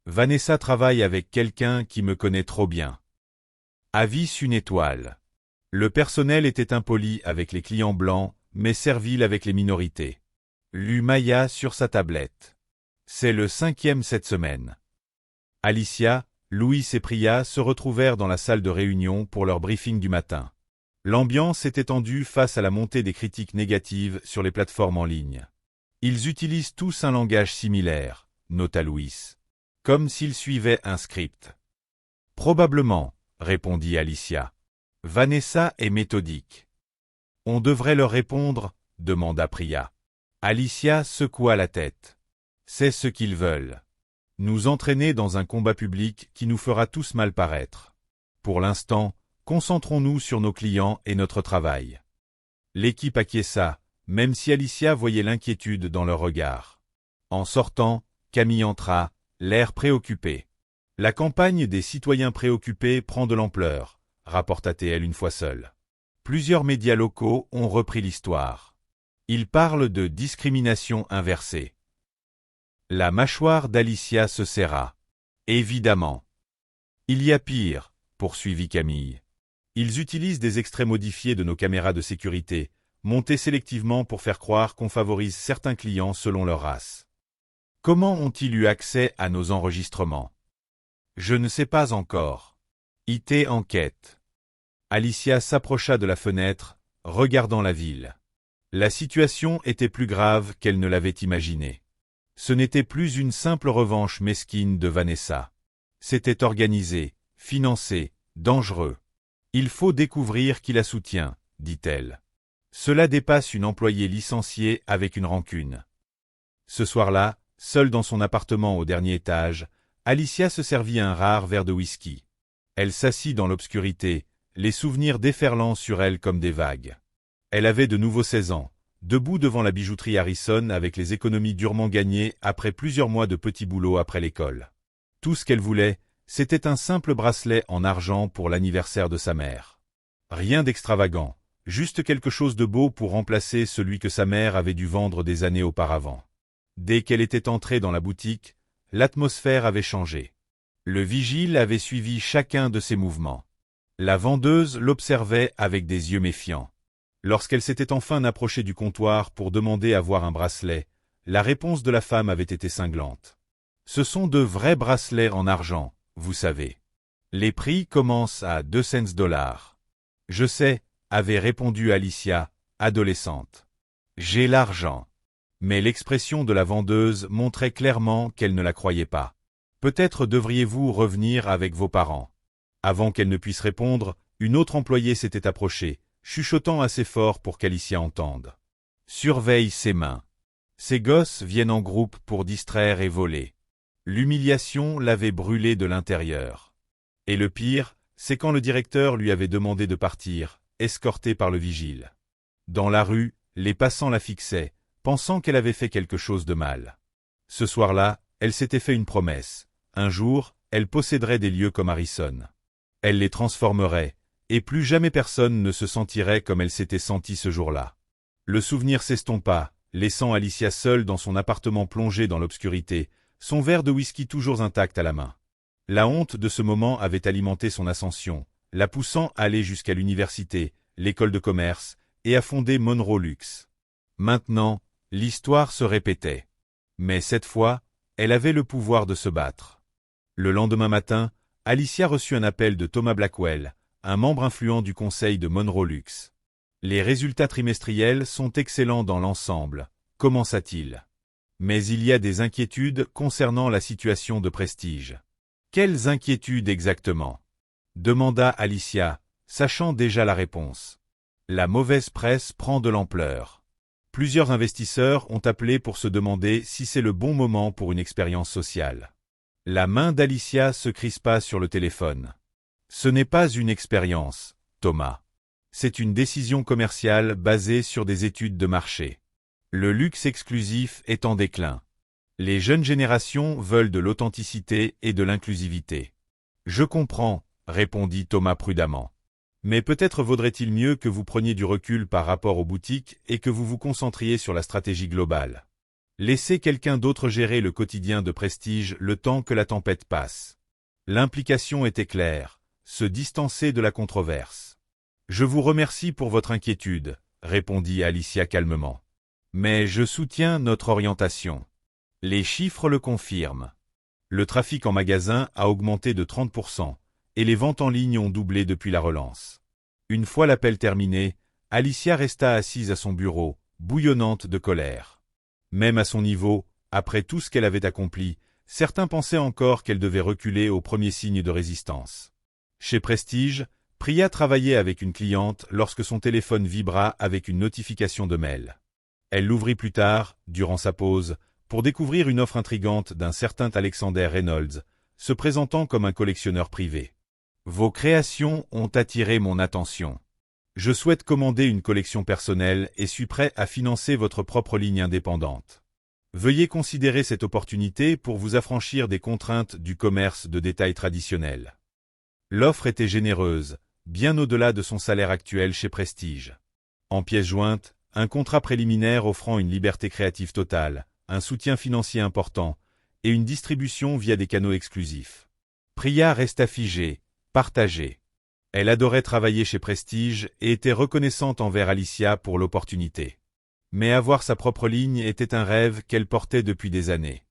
Vanessa travaille avec quelqu'un qui me connaît trop bien. » Avis une étoile. Le personnel était impoli avec les clients blancs, mais servile avec les minorités. Lut Maya sur sa tablette. C'est le 5e cette semaine. Alicia, Louis et Priya se retrouvèrent dans la salle de réunion pour leur briefing du matin. L'ambiance était tendue face à la montée des critiques négatives sur les plateformes en ligne. Ils utilisent tous un langage similaire, nota Louis. Comme s'ils suivaient un script. Probablement, répondit Alicia. Vanessa est méthodique. On devrait leur répondre, demanda Priya. Alicia secoua la tête. C'est ce qu'ils veulent. Nous entraîner dans un combat public qui nous fera tous mal paraître. Pour l'instant, Concentrons-nous sur nos clients et notre travail. L'équipe acquiesça, même si Alicia voyait l'inquiétude dans leur regard. En sortant, Camille entra, l'air préoccupé. La campagne des citoyens préoccupés prend de l'ampleur, rapporta-t-elle une fois seule. Plusieurs médias locaux ont repris l'histoire. Ils parlent de discrimination inversée. La mâchoire d'Alicia se serra. Évidemment. Il y a pire, poursuivit Camille. Ils utilisent des extraits modifiés de nos caméras de sécurité, montés sélectivement pour faire croire qu'on favorise certains clients selon leur race. Comment ont-ils eu accès à nos enregistrements? Je ne sais pas encore. IT enquête. Alicia s'approcha de la fenêtre, regardant la ville. La situation était plus grave qu'elle ne l'avait imaginé. Ce n'était plus une simple revanche mesquine de Vanessa. C'était organisé, financé, dangereux. Il faut découvrir qui la soutient, dit-elle. Cela dépasse une employée licenciée avec une rancune. Ce soir-là, seule dans son appartement au dernier étage, Alicia se servit un rare verre de whisky. Elle s'assit dans l'obscurité, les souvenirs déferlant sur elle comme des vagues. Elle avait de nouveau 16 ans, debout devant la bijouterie Harrison avec les économies durement gagnées après plusieurs mois de petits boulots après l'école. Tout ce qu'elle voulait, c'était un simple bracelet en argent pour l'anniversaire de sa mère. Rien d'extravagant, juste quelque chose de beau pour remplacer celui que sa mère avait dû vendre des années auparavant. Dès qu'elle était entrée dans la boutique, l'atmosphère avait changé. Le vigile avait suivi chacun de ses mouvements. La vendeuse l'observait avec des yeux méfiants. Lorsqu'elle s'était enfin approchée du comptoir pour demander à voir un bracelet, la réponse de la femme avait été cinglante. Ce sont de vrais bracelets en argent, vous savez. Les prix commencent à 200 $. Je sais, avait répondu Alicia, adolescente. J'ai l'argent. Mais l'expression de la vendeuse montrait clairement qu'elle ne la croyait pas. Peut-être devriez-vous revenir avec vos parents. Avant qu'elle ne puisse répondre, une autre employée s'était approchée, chuchotant assez fort pour qu'Alicia entende. Surveille ses mains. Ces gosses viennent en groupe pour distraire et voler. L'humiliation l'avait brûlé de l'intérieur. Et le pire, c'est quand le directeur lui avait demandé de partir, escorté par le vigile. Dans la rue, les passants la fixaient, pensant qu'elle avait fait quelque chose de mal. Ce soir-là, elle s'était fait une promesse. Un jour, elle posséderait des lieux comme Harrison. Elle les transformerait, et plus jamais personne ne se sentirait comme elle s'était sentie ce jour-là. Le souvenir s'estompa, laissant Alicia seule dans son appartement plongé dans l'obscurité, son verre de whisky toujours intact à la main. La honte de ce moment avait alimenté son ascension, la poussant à aller jusqu'à l'université, l'école de commerce, et à fonder Monroe Luxe. Maintenant, l'histoire se répétait. Mais cette fois, elle avait le pouvoir de se battre. Le lendemain matin, Alicia reçut un appel de Thomas Blackwell, un membre influent du conseil de Monroe Luxe. Les résultats trimestriels sont excellents dans l'ensemble, commença-t-il. Mais il y a des inquiétudes concernant la situation de Prestige. Quelles inquiétudes exactement? Demanda Alicia, sachant déjà la réponse. La mauvaise presse prend de l'ampleur. Plusieurs investisseurs ont appelé pour se demander si c'est le bon moment pour une expérience sociale. La main d'Alicia se crispa sur le téléphone. Ce n'est pas une expérience, Thomas. C'est une décision commerciale basée sur des études de marché. Le luxe exclusif est en déclin. Les jeunes générations veulent de l'authenticité et de l'inclusivité. Je comprends, répondit Thomas prudemment. Mais peut-être vaudrait-il mieux que vous preniez du recul par rapport aux boutiques et que vous vous concentriez sur la stratégie globale. Laissez quelqu'un d'autre gérer le quotidien de Prestige le temps que la tempête passe. L'implication était claire, se distancer de la controverse. Je vous remercie pour votre inquiétude, répondit Alicia calmement. Mais je soutiens notre orientation. Les chiffres le confirment. Le trafic en magasin a augmenté de 30%, et les ventes en ligne ont doublé depuis la relance. Une fois l'appel terminé, Alicia resta assise à son bureau, bouillonnante de colère. Même à son niveau, après tout ce qu'elle avait accompli, certains pensaient encore qu'elle devait reculer au premier signe de résistance. Chez Prestige, Priya travaillait avec une cliente lorsque son téléphone vibra avec une notification de mail. Elle l'ouvrit plus tard, durant sa pause, pour découvrir une offre intrigante d'un certain Alexander Reynolds, se présentant comme un collectionneur privé. Vos créations ont attiré mon attention. Je souhaite commander une collection personnelle et suis prêt à financer votre propre ligne indépendante. Veuillez considérer cette opportunité pour vous affranchir des contraintes du commerce de détail traditionnel. L'offre était généreuse, bien au-delà de son salaire actuel chez Prestige. En pièces jointes, un contrat préliminaire offrant une liberté créative totale, un soutien financier important et une distribution via des canaux exclusifs. Priya resta figée, partagée. Elle adorait travailler chez Prestige et était reconnaissante envers Alicia pour l'opportunité. Mais avoir sa propre ligne était un rêve qu'elle portait depuis des années.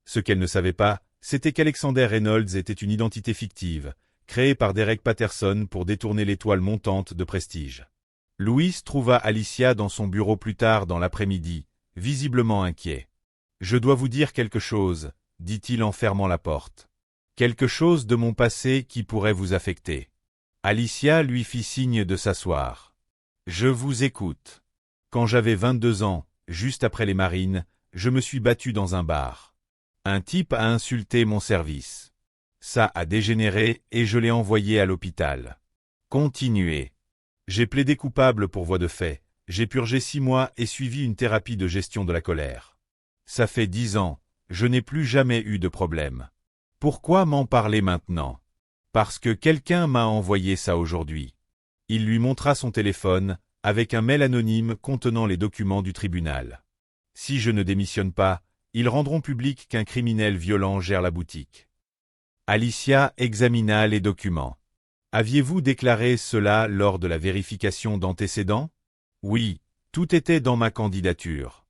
Ce qu'elle ne savait pas, c'était qu'Alexander Reynolds était une identité fictive, créée par Derek Patterson pour détourner l'étoile montante de Prestige. Louis trouva Alicia dans son bureau plus tard dans l'après-midi, visiblement inquiet. « Je dois vous dire quelque chose », dit-il en fermant la porte. « Quelque chose de mon passé qui pourrait vous affecter. » Alicia lui fit signe de s'asseoir. « Je vous écoute. Quand j'avais 22 ans, juste après les marines, je me suis battu dans un bar. Un type a insulté mon service. Ça a dégénéré et je l'ai envoyé à l'hôpital. Continuez. J'ai plaidé coupable pour voie de fait, j'ai purgé 6 mois et suivi une thérapie de gestion de la colère. Ça fait 10 ans, je n'ai plus jamais eu de problème. Pourquoi m'en parler maintenant ? Parce que quelqu'un m'a envoyé ça aujourd'hui. » Il lui montra son téléphone, avec un mail anonyme contenant les documents du tribunal. « Si je ne démissionne pas, ils rendront public qu'un criminel violent gère la boutique. » Alicia examina les documents. « Aviez-vous déclaré cela lors de la vérification d'antécédents ? » ?»« Oui, tout était dans ma candidature. »«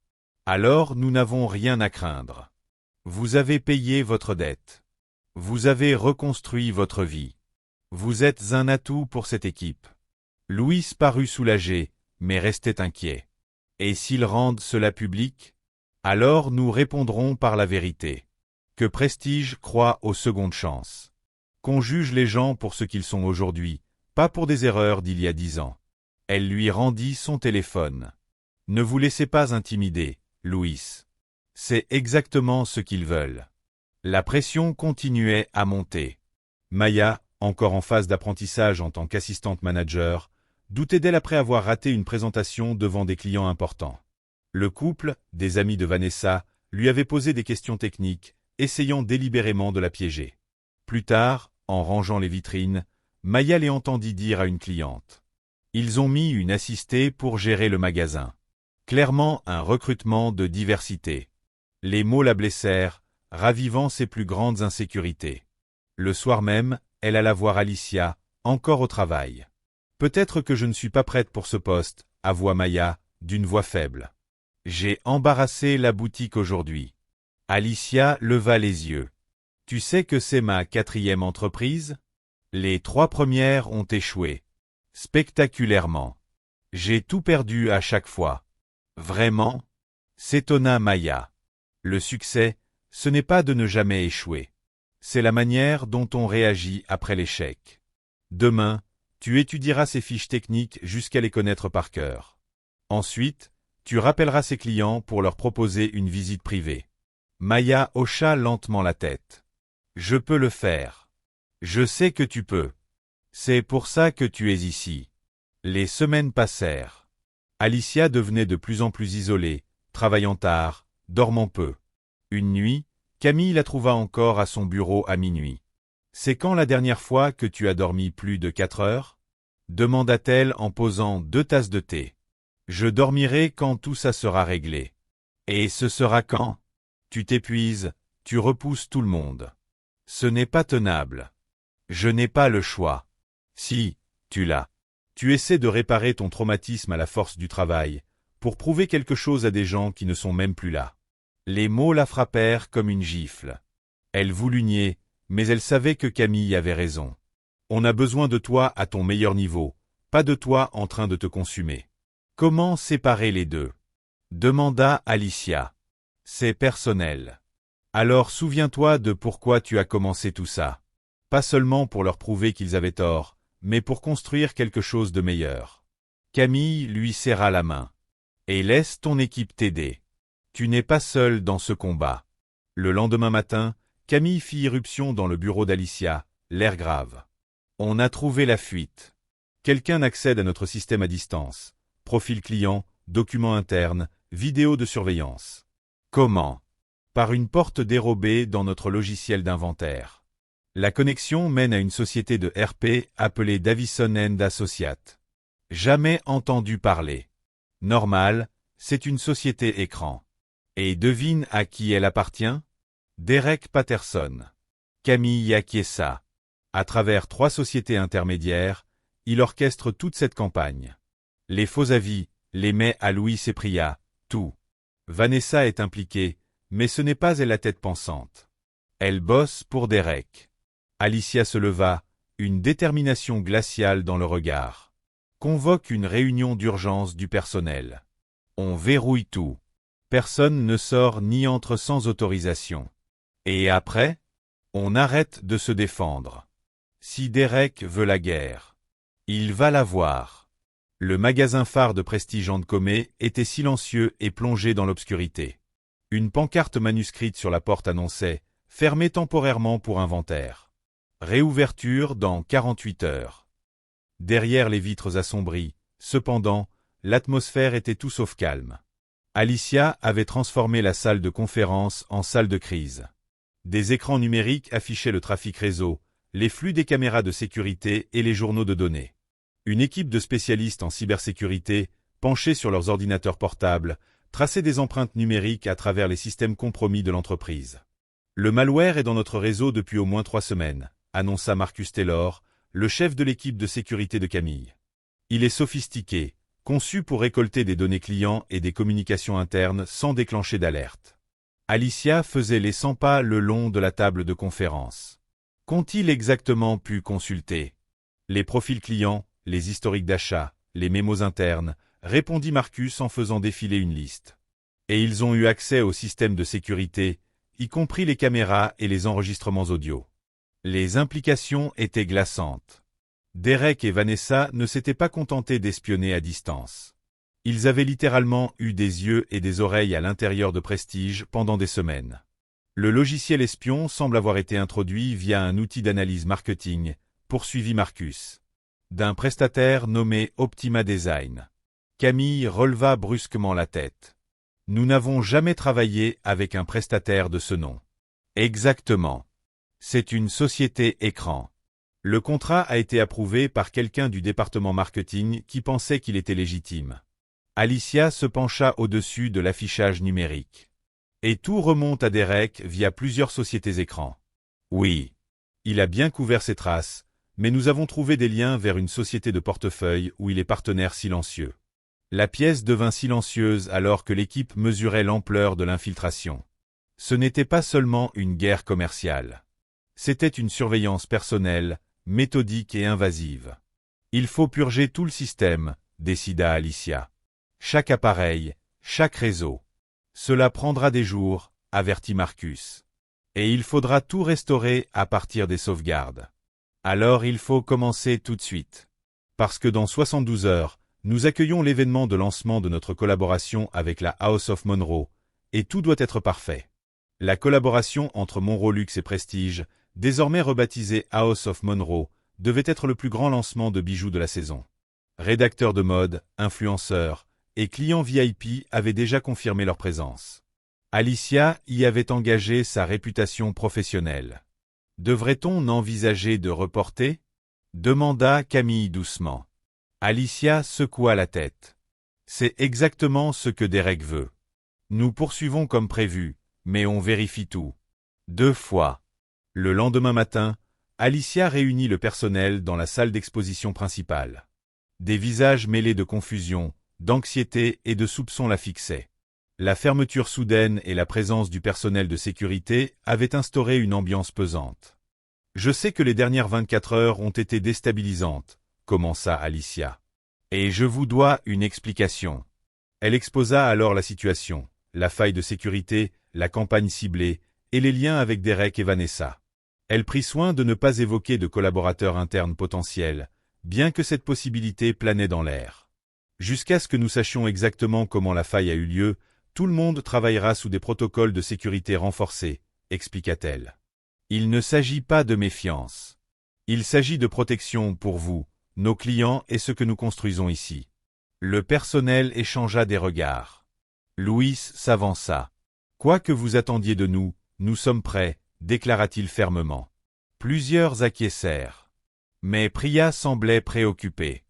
Alors nous n'avons rien à craindre. Vous avez payé votre dette. Vous avez reconstruit votre vie. Vous êtes un atout pour cette équipe. » Louis parut soulagé, mais restait inquiet. « Et s'ils rendent cela public ? Alors nous répondrons par la vérité. Que Prestige croit aux secondes chances. Qu'on juge les gens pour ce qu'ils sont aujourd'hui, pas pour des erreurs d'il y a 10 ans. » Elle lui rendit son téléphone. « Ne vous laissez pas intimider, Louis. C'est exactement ce qu'ils veulent. » La pression continuait à monter. Maya, encore en phase d'apprentissage en tant qu'assistante manager, doutait d'elle après avoir raté une présentation devant des clients importants. Le couple, des amis de Vanessa, lui avait posé des questions techniques, essayant délibérément de la piéger. Plus tard, en rangeant les vitrines, Maya les entendit dire à une cliente. Ils ont mis une assistée pour gérer le magasin. Clairement un recrutement de diversité. Les mots la blessèrent, ravivant ses plus grandes insécurités. Le soir même, elle alla voir Alicia, encore au travail. « Peut-être que je ne suis pas prête pour ce poste, » avoua Maya, d'une voix faible. « J'ai embarrassé la boutique aujourd'hui. » Alicia leva les yeux. « Tu sais que c'est ma 4e entreprise ? Les 3 premières ont échoué. Spectaculairement. J'ai tout perdu à chaque fois. »« Vraiment ?» s'étonna Maya. « Le succès, ce n'est pas de ne jamais échouer. C'est la manière dont on réagit après l'échec. Demain, tu étudieras ces fiches techniques jusqu'à les connaître par cœur. Ensuite, tu rappelleras ces clients pour leur proposer une visite privée. » Maya hocha lentement la tête. « Je peux le faire. Je sais que tu peux. C'est pour ça que tu es ici. » Les semaines passèrent. Alicia devenait de plus en plus isolée, travaillant tard, dormant peu. Une nuit, Camille la trouva encore à son bureau à minuit. « C'est quand la dernière fois que tu as dormi plus de 4 heures ?» demanda-t-elle en posant 2 tasses de thé. « Je dormirai quand tout ça sera réglé. »« Et ce sera quand ? Tu t'épuises, tu repousses tout le monde. Ce n'est pas tenable. Je n'ai pas le choix. Si, tu l'as. Tu essaies de réparer ton traumatisme à la force du travail, pour prouver quelque chose à des gens qui ne sont même plus là. » Les mots la frappèrent comme une gifle. Elle voulut nier, mais elle savait que Camille avait raison. On a besoin de toi à ton meilleur niveau, pas de toi en train de te consumer. Comment séparer les deux ? Demanda Alicia. C'est personnel. Alors souviens-toi de pourquoi tu as commencé tout ça. Pas seulement pour leur prouver qu'ils avaient tort, mais pour construire quelque chose de meilleur. Camille lui serra la main. Et laisse ton équipe t'aider. Tu n'es pas seul dans ce combat. Le lendemain matin, Camille fit irruption dans le bureau d'Alicia, l'air grave. On a trouvé la fuite. Quelqu'un accède à notre système à distance. Profil client, documents internes, vidéo de surveillance. Comment? Par une porte dérobée dans notre logiciel d'inventaire. La connexion mène à une société de RP appelée Davison & Associates. Jamais entendu parler. Normal, c'est une société écran. Et devine à qui elle appartient? Derek Patterson. Camille Achiesa. À travers 3 sociétés intermédiaires, il orchestre toute cette campagne. Les faux avis, les mets à Louis et Priya, tout. Vanessa est impliquée, mais ce n'est pas elle la tête pensante. Elle bosse pour Derek. Alicia se leva, une détermination glaciale dans le regard. Convoque une réunion d'urgence du personnel. On verrouille tout. Personne ne sort ni entre sans autorisation. Et après? On arrête de se défendre. Si Derek veut la guerre, il va la voir. Le magasin phare de Prestige & Comé était silencieux et plongé dans l'obscurité. Une pancarte manuscrite sur la porte annonçait « Fermé temporairement pour inventaire. Réouverture dans 48 heures. » Derrière les vitres assombries, cependant, l'atmosphère était tout sauf calme. Alicia avait transformé la salle de conférence en salle de crise. Des écrans numériques affichaient le trafic réseau, les flux des caméras de sécurité et les journaux de données. Une équipe de spécialistes en cybersécurité, penchés sur leurs ordinateurs portables, traçait des empreintes numériques à travers les systèmes compromis de l'entreprise. Le malware est dans notre réseau depuis au moins 3 semaines, annonça Marcus Taylor, le chef de l'équipe de sécurité de Camille. Il est sophistiqué, conçu pour récolter des données clients et des communications internes sans déclencher d'alerte. Alicia faisait les 100 pas le long de la table de conférence. Qu'ont-ils exactement pu consulter? Les profils clients, les historiques d'achat, les mémos internes, répondit Marcus en faisant défiler une liste. Et ils ont eu accès au système de sécurité, y compris les caméras et les enregistrements audio. Les implications étaient glaçantes. Derek et Vanessa ne s'étaient pas contentés d'espionner à distance. Ils avaient littéralement eu des yeux et des oreilles à l'intérieur de Prestige pendant des semaines. Le logiciel espion semble avoir été introduit via un outil d'analyse marketing, poursuivit Marcus. D'un prestataire nommé Optima Design. Camille releva brusquement la tête. Nous n'avons jamais travaillé avec un prestataire de ce nom. Exactement. C'est une société écran. Le contrat a été approuvé par quelqu'un du département marketing qui pensait qu'il était légitime. Alicia se pencha au-dessus de l'affichage numérique. Et tout remonte à Derek via plusieurs sociétés écrans. Oui. Il a bien couvert ses traces, mais nous avons trouvé des liens vers une société de portefeuille où il est partenaire silencieux. La pièce devint silencieuse alors que l'équipe mesurait l'ampleur de l'infiltration. Ce n'était pas seulement une guerre commerciale. C'était une surveillance personnelle, méthodique et invasive. Il faut purger tout le système, décida Alicia. Chaque appareil, chaque réseau. Cela prendra des jours, avertit Marcus. Et il faudra tout restaurer à partir des sauvegardes. Alors il faut commencer tout de suite. Parce que dans 72 heures, nous accueillons l'événement de lancement de notre collaboration avec la House of Monroe, et tout doit être parfait. La collaboration entre Monroe Luxe et Prestige, désormais rebaptisée House of Monroe, devait être le plus grand lancement de bijoux de la saison. Rédacteurs de mode, influenceurs et clients VIP avaient déjà confirmé leur présence. Alicia y avait engagé sa réputation professionnelle. Devrait-on envisager de reporter? Demanda Camille doucement. Alicia secoua la tête. C'est exactement ce que Derek veut. Nous poursuivons comme prévu, mais on vérifie tout. 2 fois. Le lendemain matin, Alicia réunit le personnel dans la salle d'exposition principale. Des visages mêlés de confusion, d'anxiété et de soupçons la fixaient. La fermeture soudaine et la présence du personnel de sécurité avaient instauré une ambiance pesante. Je sais que les dernières 24 heures ont été déstabilisantes, commença Alicia. Et je vous dois une explication. Elle exposa alors la situation, la faille de sécurité, la campagne ciblée et les liens avec Derek et Vanessa. Elle prit soin de ne pas évoquer de collaborateurs internes potentiels, bien que cette possibilité planait dans l'air. Jusqu'à ce que nous sachions exactement comment la faille a eu lieu, tout le monde travaillera sous des protocoles de sécurité renforcés, expliqua-t-elle. Il ne s'agit pas de méfiance. Il s'agit de protection pour vous, nos clients et ce que nous construisons ici. Le personnel échangea des regards. Louis s'avança. Quoi que vous attendiez de nous, nous sommes prêts, déclara-t-il fermement. Plusieurs acquiescèrent. Mais Priya semblait préoccupée.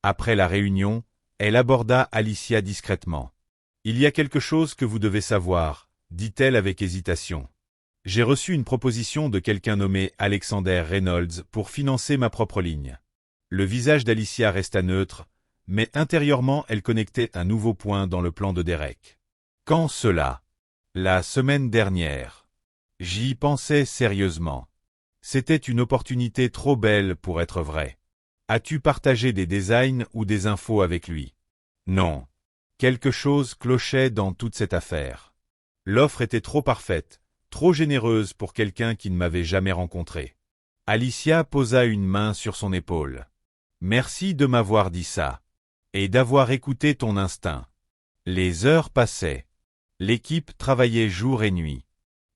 Après la réunion, elle aborda Alicia discrètement. « Il y a quelque chose que vous devez savoir », dit-elle avec hésitation. « J'ai reçu une proposition de quelqu'un nommé Alexander Reynolds pour financer ma propre ligne. » Le visage d'Alicia resta neutre, mais intérieurement elle connectait un nouveau point dans le plan de Derek. « Quand cela ? » « La semaine dernière. J'y pensais sérieusement. C'était une opportunité trop belle pour être vraie. As-tu partagé des designs ou des infos avec lui ? Non. Quelque chose clochait dans toute cette affaire. L'offre était trop parfaite, trop généreuse pour quelqu'un qui ne m'avait jamais rencontré. Alicia posa une main sur son épaule. Merci de m'avoir dit ça. Et d'avoir écouté ton instinct. Les heures passaient. L'équipe travaillait jour et nuit.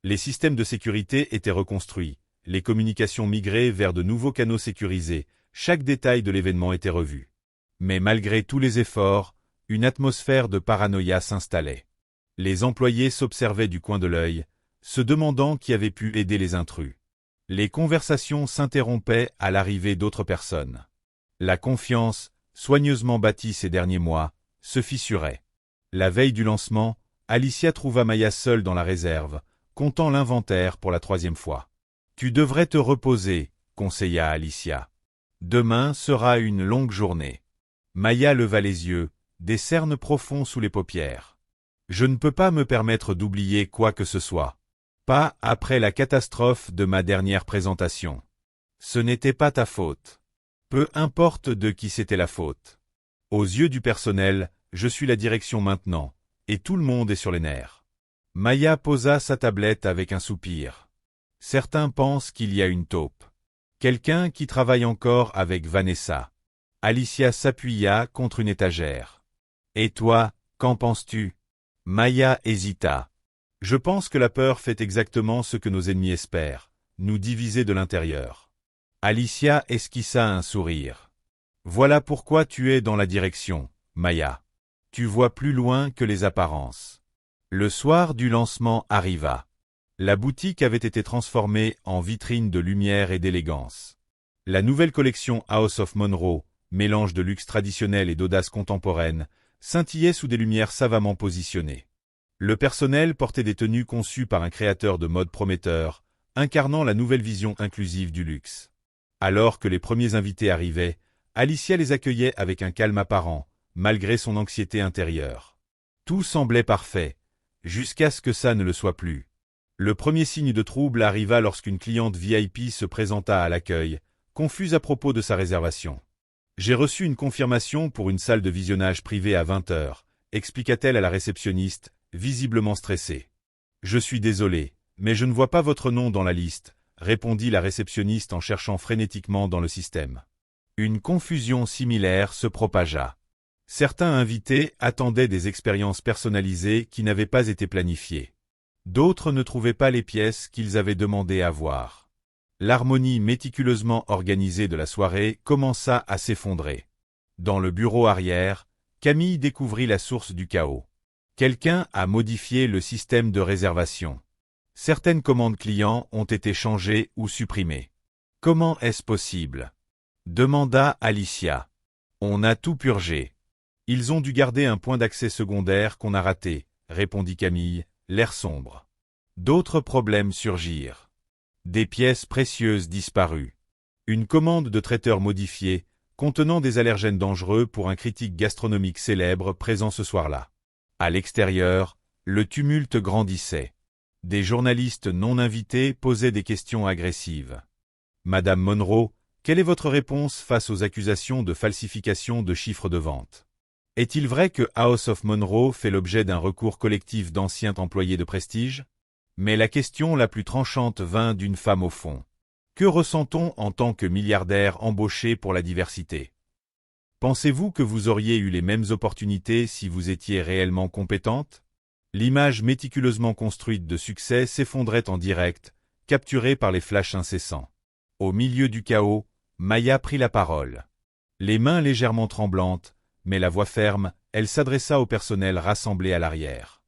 Les systèmes de sécurité étaient reconstruits, les communications migraient vers de nouveaux canaux sécurisés, chaque détail de l'événement était revu. Mais malgré tous les efforts, une atmosphère de paranoïa s'installait. Les employés s'observaient du coin de l'œil, se demandant qui avait pu aider les intrus. Les conversations s'interrompaient à l'arrivée d'autres personnes. La confiance, soigneusement bâtie ces derniers mois, se fissurait. La veille du lancement, Alicia trouva Maya seule dans la réserve, comptant l'inventaire pour la 3e fois. « Tu devrais te reposer », conseilla Alicia. « Demain sera une longue journée. » Maya leva les yeux, des cernes profonds sous les paupières. « Je ne peux pas me permettre d'oublier quoi que ce soit. Pas après la catastrophe de ma dernière présentation. Ce n'était pas ta faute. Peu importe de qui c'était la faute. Aux yeux du personnel, je suis la direction maintenant. Et tout le monde est sur les nerfs. » Maya posa sa tablette avec un soupir. Certains pensent qu'il y a une taupe. Quelqu'un qui travaille encore avec Vanessa. Alicia s'appuya contre une étagère. Et toi, qu'en penses-tu ? Maya hésita. Je pense que la peur fait exactement ce que nos ennemis espèrent, nous diviser de l'intérieur. Alicia esquissa un sourire. Voilà pourquoi tu es dans la direction, Maya. Tu vois plus loin que les apparences. Le soir du lancement arriva. La boutique avait été transformée en vitrine de lumière et d'élégance. La nouvelle collection House of Monroe, mélange de luxe traditionnel et d'audace contemporaine, scintillait sous des lumières savamment positionnées. Le personnel portait des tenues conçues par un créateur de mode prometteur, incarnant la nouvelle vision inclusive du luxe. Alors que les premiers invités arrivaient, Alicia les accueillait avec un calme apparent, malgré son anxiété intérieure. Tout semblait parfait, jusqu'à ce que ça ne le soit plus. Le premier signe de trouble arriva lorsqu'une cliente VIP se présenta à l'accueil, confuse à propos de sa réservation. « J'ai reçu une confirmation pour une salle de visionnage privée à 20 heures, expliqua-t-elle à la réceptionniste, visiblement stressée. « Je suis désolée, mais je ne vois pas votre nom dans la liste, répondit la réceptionniste en cherchant frénétiquement dans le système. Une confusion similaire se propagea. Certains invités attendaient des expériences personnalisées qui n'avaient pas été planifiées. D'autres ne trouvaient pas les pièces qu'ils avaient demandé à voir. L'harmonie méticuleusement organisée de la soirée commença à s'effondrer. Dans le bureau arrière, Camille découvrit la source du chaos. Quelqu'un a modifié le système de réservation. Certaines commandes clients ont été changées ou supprimées. « Comment est-ce possible ?» demanda Alicia. « On a tout purgé. Ils ont dû garder un point d'accès secondaire qu'on a raté, » répondit Camille, l'air sombre. D'autres problèmes surgirent. Des pièces précieuses disparues. Une commande de traiteur modifiée, contenant des allergènes dangereux pour un critique gastronomique célèbre présent ce soir-là. À l'extérieur, le tumulte grandissait. Des journalistes non invités posaient des questions agressives. « Madame Monroe, quelle est votre réponse face aux accusations de falsification de chiffres de vente ? Est-il vrai que House of Monroe fait l'objet d'un recours collectif d'anciens employés de prestige ? » Mais la question la plus tranchante vint d'une femme au fond. Que ressent-on en tant que milliardaire embauché pour la diversité ? Pensez-vous que vous auriez eu les mêmes opportunités si vous étiez réellement compétente ? L'image méticuleusement construite de succès s'effondrait en direct, capturée par les flashs incessants. Au milieu du chaos, Maya prit la parole. Les mains légèrement tremblantes, mais la voix ferme, elle s'adressa au personnel rassemblé à l'arrière.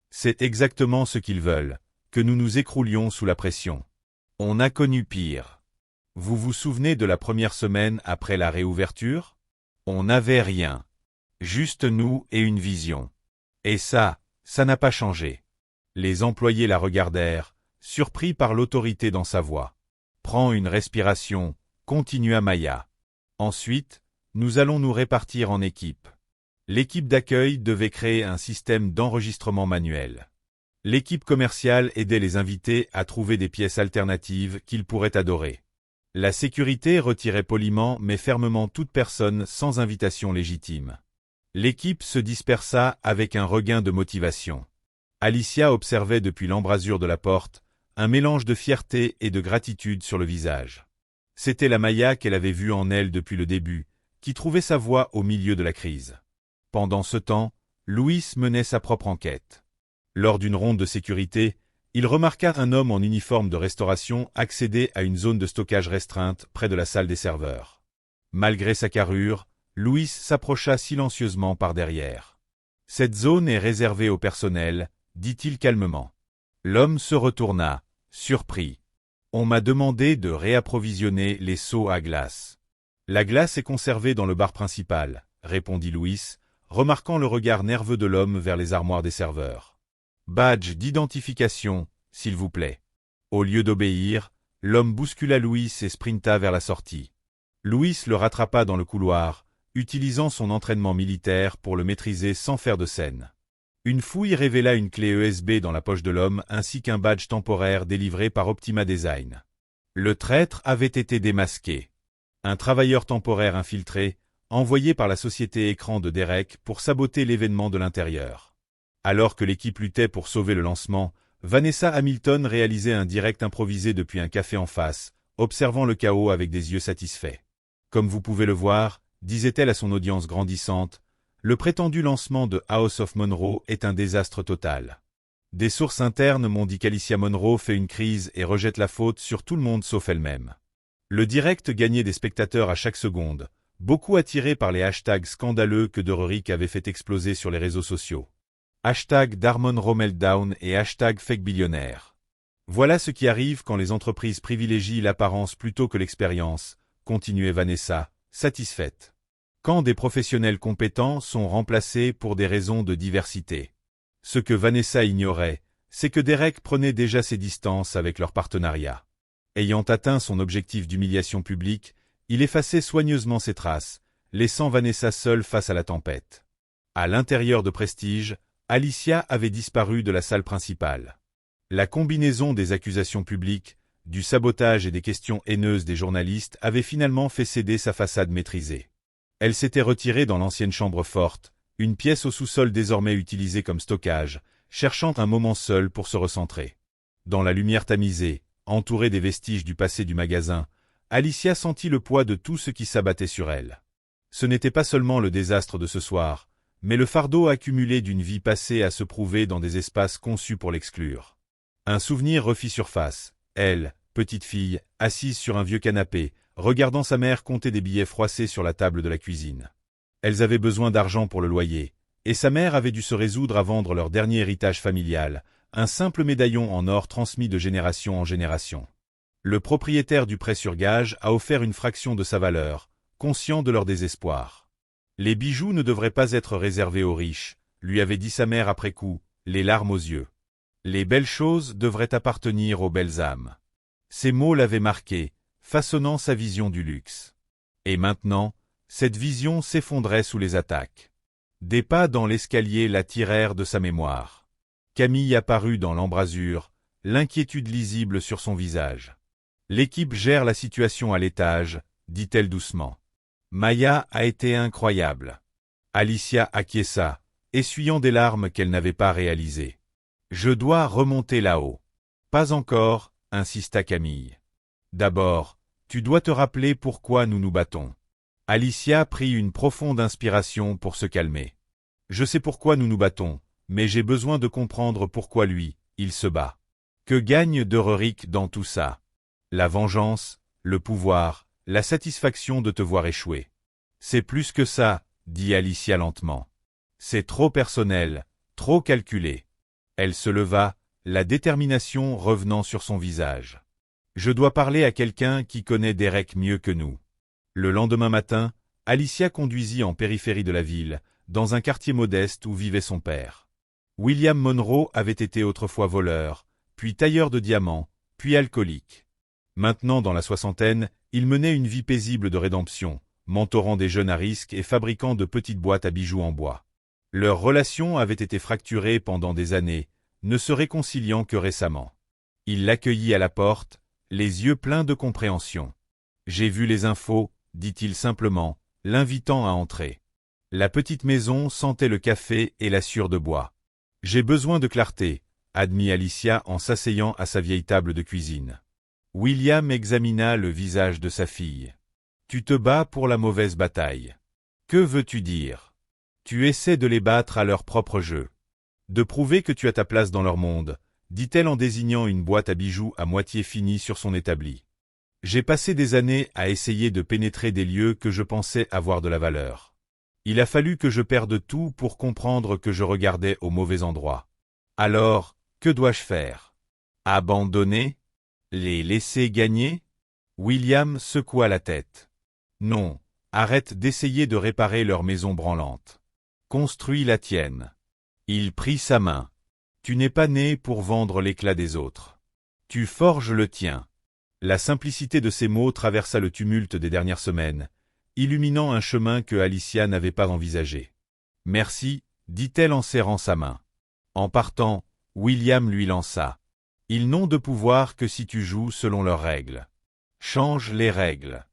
C'est exactement ce qu'ils veulent, que nous nous écroulions sous la pression. On a connu pire. Vous vous souvenez de la première semaine après la réouverture? On n'avait rien. Juste nous et une vision. Et ça n'a pas changé. Les employés la regardèrent, surpris par l'autorité dans sa voix. Prends une respiration, continua Maya. Ensuite, nous allons nous répartir en équipes. L'équipe d'accueil devait créer un système d'enregistrement manuel. L'équipe commerciale aidait les invités à trouver des pièces alternatives qu'ils pourraient adorer. La sécurité retirait poliment mais fermement toute personne sans invitation légitime. L'équipe se dispersa avec un regain de motivation. Alicia observait depuis l'embrasure de la porte un mélange de fierté et de gratitude sur le visage. C'était la Maya qu'elle avait vue en elle depuis le début, qui trouvait sa voie au milieu de la crise. Pendant ce temps, Louis menait sa propre enquête. Lors d'une ronde de sécurité, il remarqua un homme en uniforme de restauration accéder à une zone de stockage restreinte près de la salle des serveurs. Malgré sa carrure, Louis s'approcha silencieusement par derrière. « Cette zone est réservée au personnel », dit-il calmement. L'homme se retourna, surpris. « On m'a demandé de réapprovisionner les seaux à glace. »« La glace est conservée dans le bar principal », répondit Louis, remarquant le regard nerveux de l'homme vers les armoires des serveurs. « Badge d'identification, s'il vous plaît. » Au lieu d'obéir, l'homme bouscula Louis et sprinta vers la sortie. Louis le rattrapa dans le couloir, utilisant son entraînement militaire pour le maîtriser sans faire de scène. Une fouille révéla une clé USB dans la poche de l'homme ainsi qu'un badge temporaire délivré par Optima Design. Le traître avait été démasqué. Un travailleur temporaire infiltré, envoyé par la société écran de Derek pour saboter l'événement de l'intérieur. Alors que l'équipe luttait pour sauver le lancement, Vanessa Hamilton réalisait un direct improvisé depuis un café en face, observant le chaos avec des yeux satisfaits. Comme vous pouvez le voir, disait-elle à son audience grandissante, le prétendu lancement de House of Monroe est un désastre total. Des sources internes m'ont dit qu'Alicia Monroe fait une crise et rejette la faute sur tout le monde sauf elle-même. Le direct gagnait des spectateurs à chaque seconde, beaucoup attirés par les hashtags scandaleux que Derek avait fait exploser sur les réseaux sociaux. Hashtag Darmonroe Meltdown et hashtag FakeBillionnaire. Voilà ce qui arrive quand les entreprises privilégient l'apparence plutôt que l'expérience, continuait Vanessa, satisfaite. Quand des professionnels compétents sont remplacés pour des raisons de diversité. Ce que Vanessa ignorait, c'est que Derek prenait déjà ses distances avec leur partenariat. Ayant atteint son objectif d'humiliation publique, il effaçait soigneusement ses traces, laissant Vanessa seule face à la tempête. À l'intérieur de Prestige, Alicia avait disparu de la salle principale. La combinaison des accusations publiques, du sabotage et des questions haineuses des journalistes avait finalement fait céder sa façade maîtrisée. Elle s'était retirée dans l'ancienne chambre forte, une pièce au sous-sol désormais utilisée comme stockage, cherchant un moment seul pour se recentrer. Dans la lumière tamisée, entourée des vestiges du passé du magasin, Alicia sentit le poids de tout ce qui s'abattait sur elle. Ce n'était pas seulement le désastre de ce soir, mais le fardeau accumulé d'une vie passée à se prouver dans des espaces conçus pour l'exclure. Un souvenir refit surface, elle, petite fille, assise sur un vieux canapé, regardant sa mère compter des billets froissés sur la table de la cuisine. Elles avaient besoin d'argent pour le loyer, et sa mère avait dû se résoudre à vendre leur dernier héritage familial, un simple médaillon en or transmis de génération en génération. Le propriétaire du prêt sur gage a offert une fraction de sa valeur, conscient de leur désespoir. Les bijoux ne devraient pas être réservés aux riches, lui avait dit sa mère après coup, les larmes aux yeux. Les belles choses devraient appartenir aux belles âmes. Ces mots l'avaient marqué, façonnant sa vision du luxe. Et maintenant, cette vision s'effondrait sous les attaques. Des pas dans l'escalier la tirèrent de sa mémoire. Camille apparut dans l'embrasure, l'inquiétude lisible sur son visage. « L'équipe gère la situation à l'étage », dit-elle doucement. « Maya a été incroyable. » Alicia acquiesça, essuyant des larmes qu'elle n'avait pas réalisées. « Je dois remonter là-haut. »« Pas encore », insista Camille. « D'abord, tu dois te rappeler pourquoi nous nous battons. » Alicia prit une profonde inspiration pour se calmer. « Je sais pourquoi nous nous battons, mais j'ai besoin de comprendre pourquoi lui, il se bat. Que gagne Derek dans tout ça? La vengeance, le pouvoir, la satisfaction de te voir échouer. C'est plus que ça, dit Alicia lentement. C'est trop personnel, trop calculé. Elle se leva, la détermination revenant sur son visage. Je dois parler à quelqu'un qui connaît Derek mieux que nous. Le lendemain matin, Alicia conduisit en périphérie de la ville, dans un quartier modeste où vivait son père. William Monroe avait été autrefois voleur, puis tailleur de diamants, puis alcoolique. Maintenant dans la soixantaine, il menait une vie paisible de rédemption, mentorant des jeunes à risque et fabriquant de petites boîtes à bijoux en bois. Leur relation avait été fracturée pendant des années, ne se réconciliant que récemment. Il l'accueillit à la porte, les yeux pleins de compréhension. « J'ai vu les infos », dit-il simplement, l'invitant à entrer. La petite maison sentait le café et la sciure de bois. « J'ai besoin de clarté », admit Alicia en s'asseyant à sa vieille table de cuisine. William examina le visage de sa fille. « Tu te bats pour la mauvaise bataille. Que veux-tu dire? Tu essaies de les battre à leur propre jeu. De prouver que tu as ta place dans leur monde, dit-elle en désignant une boîte à bijoux à moitié finie sur son établi. J'ai passé des années à essayer de pénétrer des lieux que je pensais avoir de la valeur. Il a fallu que je perde tout pour comprendre que je regardais au mauvais endroit. Alors, que dois-je faire? Abandonner? Les laisser gagner? William secoua la tête. Non, arrête d'essayer de réparer leur maison branlante. Construis la tienne. Il prit sa main. Tu n'es pas né pour vendre l'éclat des autres. Tu forges le tien. La simplicité de ces mots traversa le tumulte des dernières semaines, illuminant un chemin que Alicia n'avait pas envisagé. « Merci », dit-elle en serrant sa main. En partant, William lui lança. « Ils n'ont de pouvoir que si tu joues selon leurs règles. Change les règles. »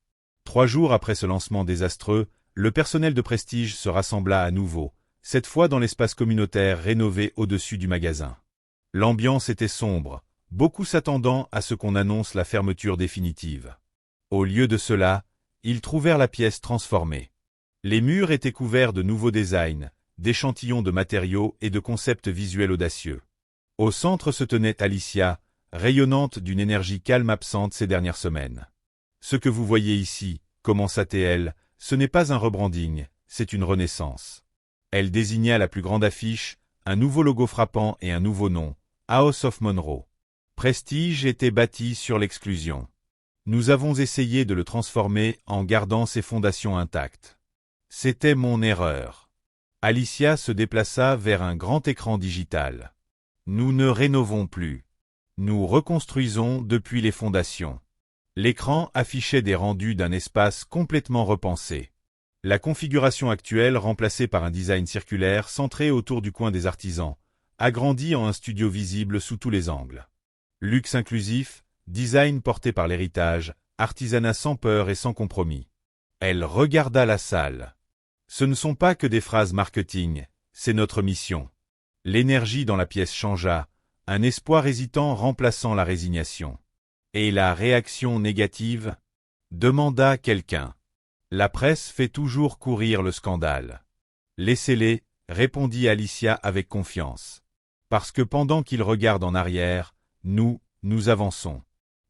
3 jours après ce lancement désastreux, le personnel de Prestige se rassembla à nouveau, cette fois dans l'espace communautaire rénové au-dessus du magasin. L'ambiance était sombre, beaucoup s'attendant à ce qu'on annonce la fermeture définitive. Au lieu de cela, ils trouvèrent la pièce transformée. Les murs étaient couverts de nouveaux designs, d'échantillons de matériaux et de concepts visuels audacieux. Au centre se tenait Alicia, rayonnante d'une énergie calme absente ces dernières semaines. « Ce que vous voyez ici, » commença-t-elle, « ce n'est pas un rebranding, c'est une renaissance. » Elle désigna la plus grande affiche, un nouveau logo frappant et un nouveau nom, House of Monroe. Prestige était bâti sur l'exclusion. Nous avons essayé de le transformer en gardant ses fondations intactes. C'était mon erreur. Alicia se déplaça vers un grand écran digital. Nous ne rénovons plus. Nous reconstruisons depuis les fondations. L'écran affichait des rendus d'un espace complètement repensé. La configuration actuelle remplacée par un design circulaire centré autour du coin des artisans, agrandi en un studio visible sous tous les angles. Luxe inclusif, design porté par l'héritage, artisanat sans peur et sans compromis. Elle regarda la salle. Ce ne sont pas que des phrases marketing, c'est notre mission. L'énergie dans la pièce changea, un espoir hésitant remplaçant la résignation. Et la réaction négative? Demanda quelqu'un. La presse fait toujours courir le scandale. Laissez-les, répondit Alicia avec confiance. Parce que pendant qu'ils regardent en arrière, nous avançons.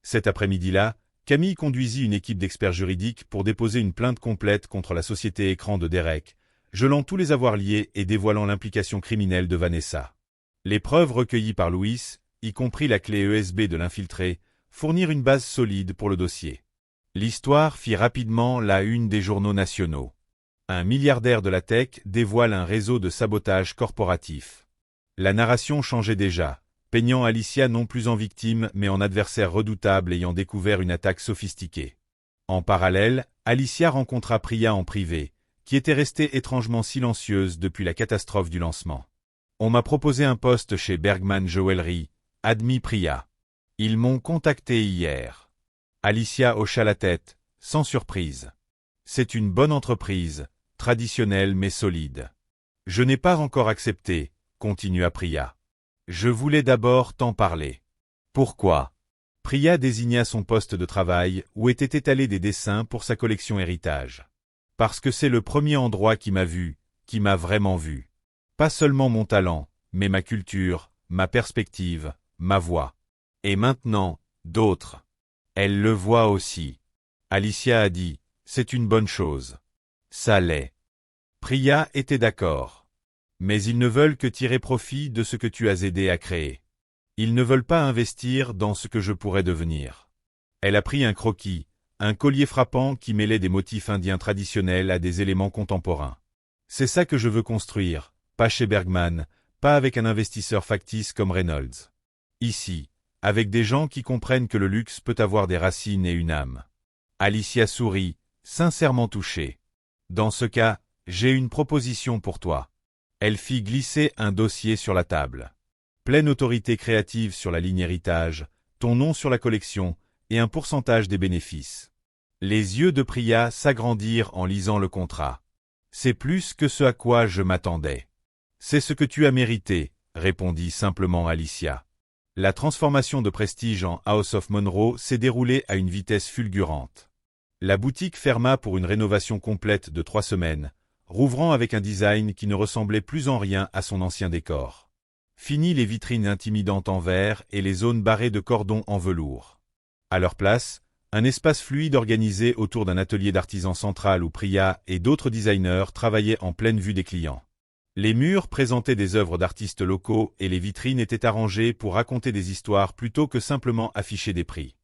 Cet après-midi-là, Camille conduisit une équipe d'experts juridiques pour déposer une plainte complète contre la société écran de Derek, gelant tous les avoirs liés et dévoilant l'implication criminelle de Vanessa. Les preuves recueillies par Louis, y compris la clé USB de l'infiltré, fournirent une base solide pour le dossier. L'histoire fit rapidement la une des journaux nationaux. Un milliardaire de la tech dévoile un réseau de sabotage corporatif. La narration changeait déjà, peignant Alicia non plus en victime mais en adversaire redoutable ayant découvert une attaque sophistiquée. En parallèle, Alicia rencontra Priya en privé, qui était restée étrangement silencieuse depuis la catastrophe du lancement. « On m'a proposé un poste chez Bergman Jewelry », admit Priya. « Ils m'ont contacté hier. » Alicia hocha la tête, sans surprise. « C'est une bonne entreprise, traditionnelle mais solide. »« Je n'ai pas encore accepté », continua Priya. « Je voulais d'abord t'en parler. »« Pourquoi ?» Priya désigna son poste de travail où étaient étalés des dessins pour sa collection héritage. « Parce que c'est le premier endroit qui m'a vu, qui m'a vraiment vu. Pas seulement mon talent, mais ma culture, ma perspective, ma voix. Et maintenant, d'autres. Elle le voit aussi. Alicia a dit, c'est une bonne chose. Ça l'est. Priya était d'accord. Mais ils ne veulent que tirer profit de ce que tu as aidé à créer. Ils ne veulent pas investir dans ce que je pourrais devenir. Elle a pris un croquis, un collier frappant qui mêlait des motifs indiens traditionnels à des éléments contemporains. C'est ça que je veux construire, pas chez Bergman, pas avec un investisseur factice comme Reynolds. Ici, avec des gens qui comprennent que le luxe peut avoir des racines et une âme. Alicia sourit, sincèrement touchée. Dans ce cas, j'ai une proposition pour toi. Elle fit glisser un dossier sur la table. Pleine autorité créative sur la ligne héritage, ton nom sur la collection et un pourcentage des bénéfices. Les yeux de Priya s'agrandirent en lisant le contrat. C'est plus que ce à quoi je m'attendais. C'est ce que tu as mérité, répondit simplement Alicia. La transformation de Prestige en House of Monroe s'est déroulée à une vitesse fulgurante. La boutique ferma pour une rénovation complète de 3 semaines, rouvrant avec un design qui ne ressemblait plus en rien à son ancien décor. Fini les vitrines intimidantes en verre et les zones barrées de cordons en velours. À leur place, un espace fluide organisé autour d'un atelier d'artisan central où Priya et d'autres designers travaillaient en pleine vue des clients. Les murs présentaient des œuvres d'artistes locaux et les vitrines étaient arrangées pour raconter des histoires plutôt que simplement afficher des prix.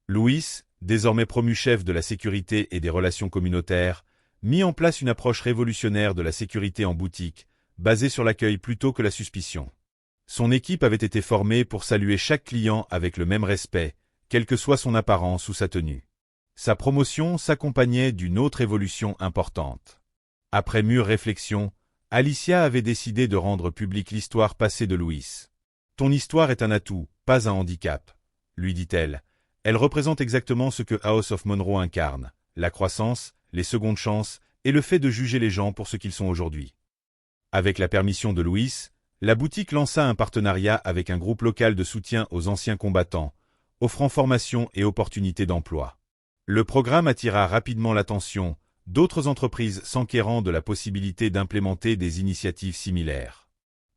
Louis, désormais promu chef de la sécurité et des relations communautaires, mit en place une approche révolutionnaire de la sécurité en boutique, basée sur l'accueil plutôt que la suspicion. Son équipe avait été formée pour saluer chaque client avec le même respect, quelle que soit son apparence ou sa tenue. Sa promotion s'accompagnait d'une autre évolution importante. Après mûre réflexion, Alicia avait décidé de rendre publique l'histoire passée de Louis. « Ton histoire est un atout, pas un handicap », lui dit-elle. Elle représente exactement ce que House of Monroe incarne, la croissance, les secondes chances et le fait de juger les gens pour ce qu'ils sont aujourd'hui. Avec la permission de Louis, la boutique lança un partenariat avec un groupe local de soutien aux anciens combattants, offrant formation et opportunités d'emploi. Le programme attira rapidement l'attention, d'autres entreprises s'enquérant de la possibilité d'implémenter des initiatives similaires.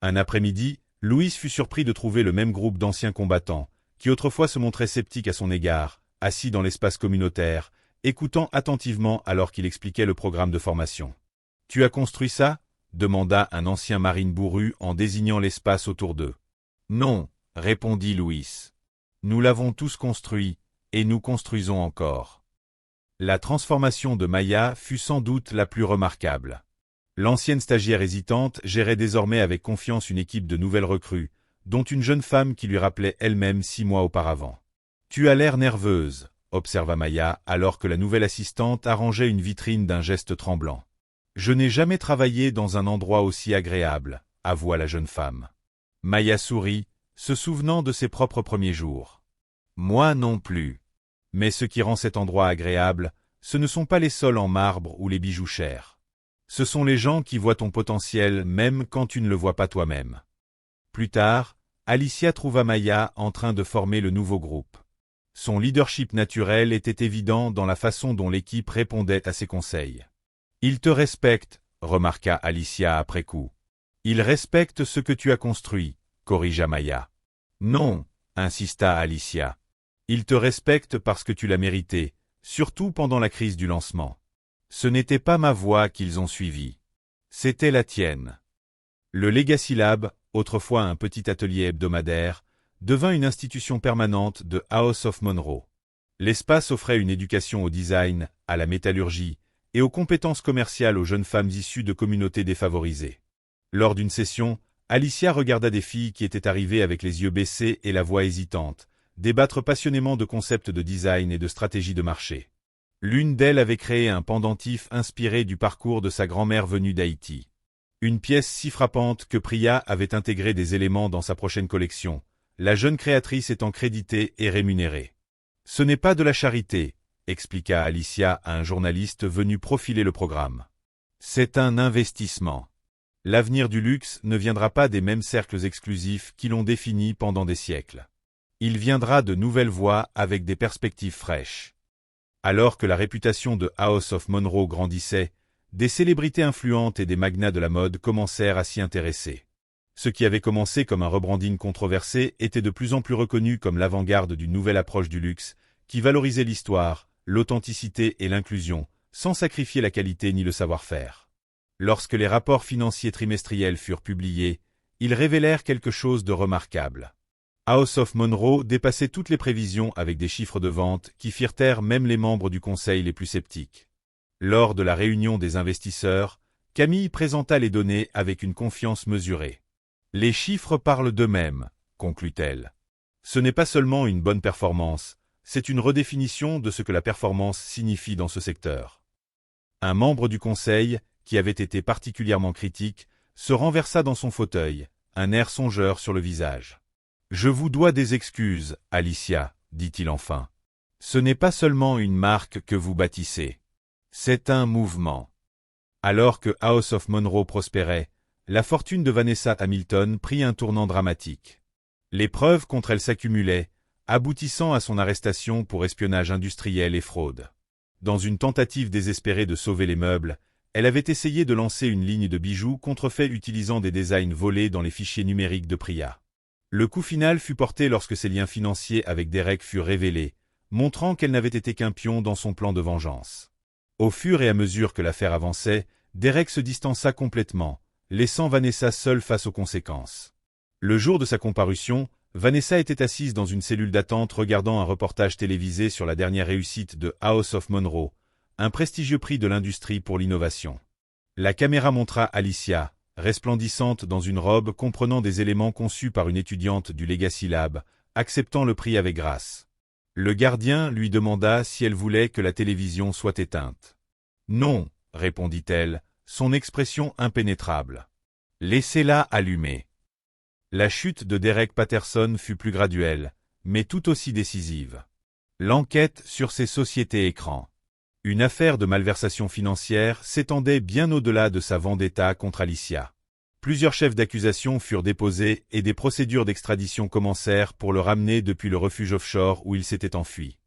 Un après-midi, Louis fut surpris de trouver le même groupe d'anciens combattants, qui autrefois se montraient sceptiques à son égard, assis dans l'espace communautaire, écoutant attentivement alors qu'il expliquait le programme de formation. « Tu as construit ça ?» demanda un ancien marine bourru en désignant l'espace autour d'eux. « Non, » répondit Louis. « Nous l'avons tous construit, et nous construisons encore. » La transformation de Maya fut sans doute la plus remarquable. L'ancienne stagiaire hésitante gérait désormais avec confiance une équipe de nouvelles recrues, dont une jeune femme qui lui rappelait elle-même 6 mois auparavant. « Tu as l'air nerveuse », observa Maya alors que la nouvelle assistante arrangeait une vitrine d'un geste tremblant. « Je n'ai jamais travaillé dans un endroit aussi agréable », avoua la jeune femme. Maya sourit, se souvenant de ses propres premiers jours. « Moi non plus. Mais ce qui rend cet endroit agréable, ce ne sont pas les sols en marbre ou les bijoux chers. Ce sont les gens qui voient ton potentiel même quand tu ne le vois pas toi-même. » Plus tard, Alicia trouva Maya en train de former le nouveau groupe. Son leadership naturel était évident dans la façon dont l'équipe répondait à ses conseils. « Ils te respectent, » remarqua Alicia après coup. « Ils respectent ce que tu as construit, » corrigea Maya. « Non, » insista Alicia. « Ils te respectent parce que tu l'as mérité, surtout pendant la crise du lancement. Ce n'était pas ma voie qu'ils ont suivie. C'était la tienne. » Le Legacy Lab, autrefois un petit atelier hebdomadaire, devint une institution permanente de House of Monroe. L'espace offrait une éducation au design, à la métallurgie et aux compétences commerciales aux jeunes femmes issues de communautés défavorisées. Lors d'une session, Alicia regarda des filles qui étaient arrivées avec les yeux baissés et la voix hésitante, débattre passionnément de concepts de design et de stratégie de marché. L'une d'elles avait créé un pendentif inspiré du parcours de sa grand-mère venue d'Haïti. Une pièce si frappante que Priya avait intégré des éléments dans sa prochaine collection, la jeune créatrice étant créditée et rémunérée. « Ce n'est pas de la charité », expliqua Alicia à un journaliste venu profiler le programme. « C'est un investissement. L'avenir du luxe ne viendra pas des mêmes cercles exclusifs qui l'ont défini pendant des siècles. Il viendra de nouvelles voies avec des perspectives fraîches. » Alors que la réputation de House of Monroe grandissait, des célébrités influentes et des magnats de la mode commencèrent à s'y intéresser. Ce qui avait commencé comme un rebranding controversé était de plus en plus reconnu comme l'avant-garde d'une nouvelle approche du luxe, qui valorisait l'histoire, l'authenticité et l'inclusion, sans sacrifier la qualité ni le savoir-faire. Lorsque les rapports financiers trimestriels furent publiés, ils révélèrent quelque chose de remarquable. House of Monroe dépassait toutes les prévisions avec des chiffres de vente qui firent taire même les membres du conseil les plus sceptiques. Lors de la réunion des investisseurs, Camille présenta les données avec une confiance mesurée. « Les chiffres parlent d'eux-mêmes », conclut-elle. « Ce n'est pas seulement une bonne performance, c'est une redéfinition de ce que la performance signifie dans ce secteur. » Un membre du conseil, qui avait été particulièrement critique, se renversa dans son fauteuil, un air songeur sur le visage. « Je vous dois des excuses, Alicia, dit-il enfin. Ce n'est pas seulement une marque que vous bâtissez. C'est un mouvement. » Alors que House of Monroe prospérait, la fortune de Vanessa Hamilton prit un tournant dramatique. Les preuves contre elle s'accumulaient, aboutissant à son arrestation pour espionnage industriel et fraude. Dans une tentative désespérée de sauver les meubles, elle avait essayé de lancer une ligne de bijoux contrefaits utilisant des designs volés dans les fichiers numériques de Priya. Le coup final fut porté lorsque ses liens financiers avec Derek furent révélés, montrant qu'elle n'avait été qu'un pion dans son plan de vengeance. Au fur et à mesure que l'affaire avançait, Derek se distança complètement, laissant Vanessa seule face aux conséquences. Le jour de sa comparution, Vanessa était assise dans une cellule d'attente regardant un reportage télévisé sur la dernière réussite de House of Monroe, un prestigieux prix de l'industrie pour l'innovation. La caméra montra Alicia, resplendissante dans une robe comprenant des éléments conçus par une étudiante du Legacy Lab, acceptant le prix avec grâce. Le gardien lui demanda si elle voulait que la télévision soit éteinte. « Non, » répondit-elle, son expression impénétrable. « Laissez-la allumer. » La chute de Derek Patterson fut plus graduelle, mais tout aussi décisive. L'enquête sur ces sociétés écrans. Une affaire de malversation financière s'étendait bien au-delà de sa vendetta contre Alicia. Plusieurs chefs d'accusation furent déposés et des procédures d'extradition commencèrent pour le ramener depuis le refuge offshore où il s'était enfui.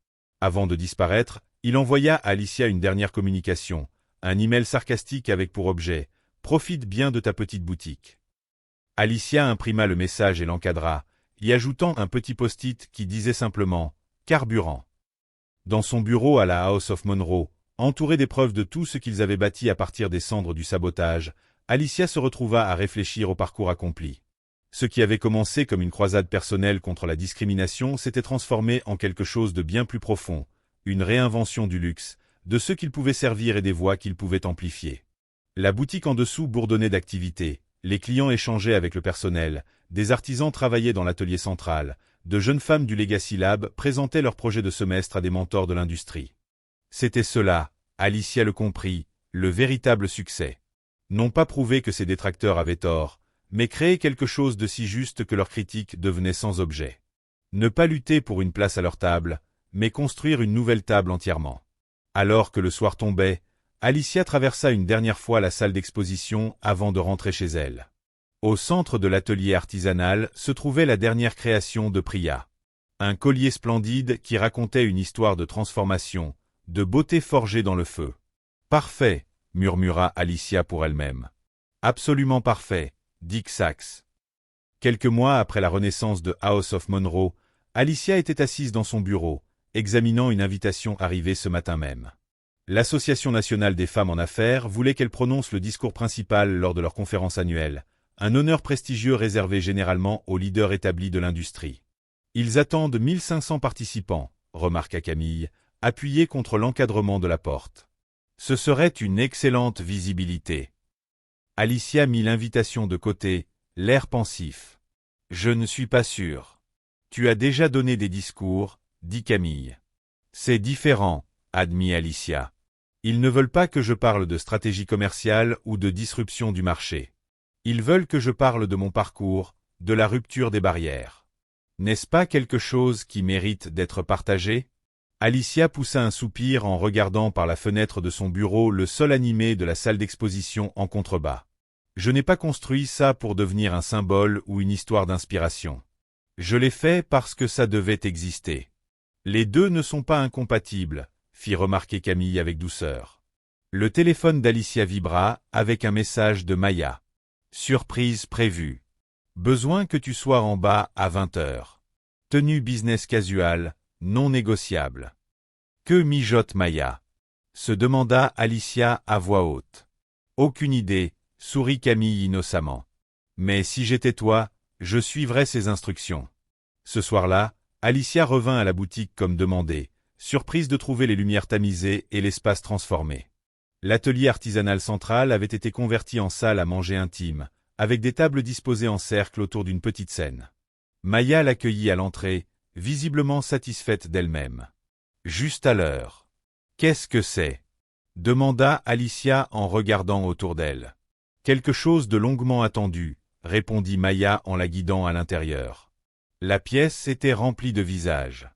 Avant de disparaître, il envoya à Alicia une dernière communication, un email sarcastique avec pour objet « Profite bien de ta petite boutique ». Alicia imprima le message et l'encadra, y ajoutant un petit post-it qui disait simplement « Carburant ». Dans son bureau à la House of Monroe, entouré des preuves de tout ce qu'ils avaient bâti à partir des cendres du sabotage, Alicia se retrouva à réfléchir au parcours accompli. Ce qui avait commencé comme une croisade personnelle contre la discrimination s'était transformé en quelque chose de bien plus profond, une réinvention du luxe, de ceux qu'il pouvait servir et des voix qu'il pouvait amplifier. La boutique en dessous bourdonnait d'activités, les clients échangeaient avec le personnel, des artisans travaillaient dans l'atelier central, de jeunes femmes du Legacy Lab présentaient leurs projets de semestre à des mentors de l'industrie. C'était cela, Alicia le comprit, le véritable succès. Non pas prouver que ses détracteurs avaient tort, mais créer quelque chose de si juste que leurs critiques devenaient sans objet. Ne pas lutter pour une place à leur table, mais construire une nouvelle table entièrement. Alors que le soir tombait, Alicia traversa une dernière fois la salle d'exposition avant de rentrer chez elle. Au centre de l'atelier artisanal se trouvait la dernière création de Priya. Un collier splendide qui racontait une histoire de transformation, de beauté forgée dans le feu. « Parfait !» murmura Alicia pour elle-même. « Absolument parfait !» dit Sachs. Quelques mois après la renaissance de House of Monroe, Alicia était assise dans son bureau, examinant une invitation arrivée ce matin même. L'Association nationale des femmes en affaires voulait qu'elle prononce le discours principal lors de leur conférence annuelle, un honneur prestigieux réservé généralement aux leaders établis de l'industrie. Ils attendent 1500 participants, remarqua Camille, appuyée contre l'encadrement de la porte. Ce serait une excellente visibilité. Alicia mit l'invitation de côté, l'air pensif. « Je ne suis pas sûr. »« Tu as déjà donné des discours, » dit Camille. « C'est différent, » admit Alicia. « Ils ne veulent pas que je parle de stratégie commerciale ou de disruption du marché. Ils veulent que je parle de mon parcours, de la rupture des barrières. N'est-ce pas quelque chose qui mérite d'être partagé ?» Alicia poussa un soupir en regardant par la fenêtre de son bureau le sol animé de la salle d'exposition en contrebas. « Je n'ai pas construit ça pour devenir un symbole ou une histoire d'inspiration. Je l'ai fait parce que ça devait exister. Les deux ne sont pas incompatibles, » fit remarquer Camille avec douceur. Le téléphone d'Alicia vibra avec un message de Maya. Surprise prévue. Besoin que tu sois en bas à 20 h. Tenue business casual, non négociable. Que mijote Maya? Se demanda Alicia à voix haute. Aucune idée, sourit Camille innocemment. Mais si j'étais toi, je suivrais ses instructions. Ce soir-là, Alicia revint à la boutique comme demandé, surprise de trouver les lumières tamisées et l'espace transformé. L'atelier artisanal central avait été converti en salle à manger intime, avec des tables disposées en cercle autour d'une petite scène. Maya l'accueillit à l'entrée, visiblement satisfaite d'elle-même. Juste à l'heure. Qu'est-ce que c'est? Demanda Alicia en regardant autour d'elle. Quelque chose de longuement attendu, répondit Maya en la guidant à l'intérieur. La pièce était remplie de visages.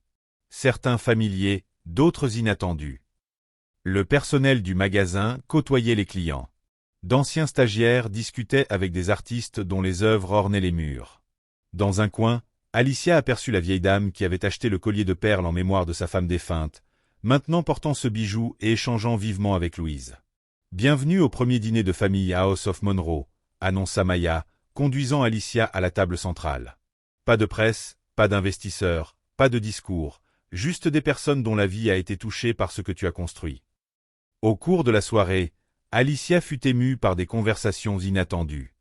Certains familiers, d'autres inattendus. Le personnel du magasin côtoyait les clients. D'anciens stagiaires discutaient avec des artistes dont les œuvres ornaient les murs. Dans un coin, Alicia aperçut la vieille dame qui avait acheté le collier de perles en mémoire de sa femme défunte, maintenant portant ce bijou et échangeant vivement avec Louise. « Bienvenue au premier dîner de famille à House of Monroe », annonça Maya, conduisant Alicia à la table centrale. Pas de presse, pas d'investisseurs, pas de discours, juste des personnes dont la vie a été touchée par ce que tu as construit. Au cours de la soirée, Alicia fut émue par des conversations inattendues.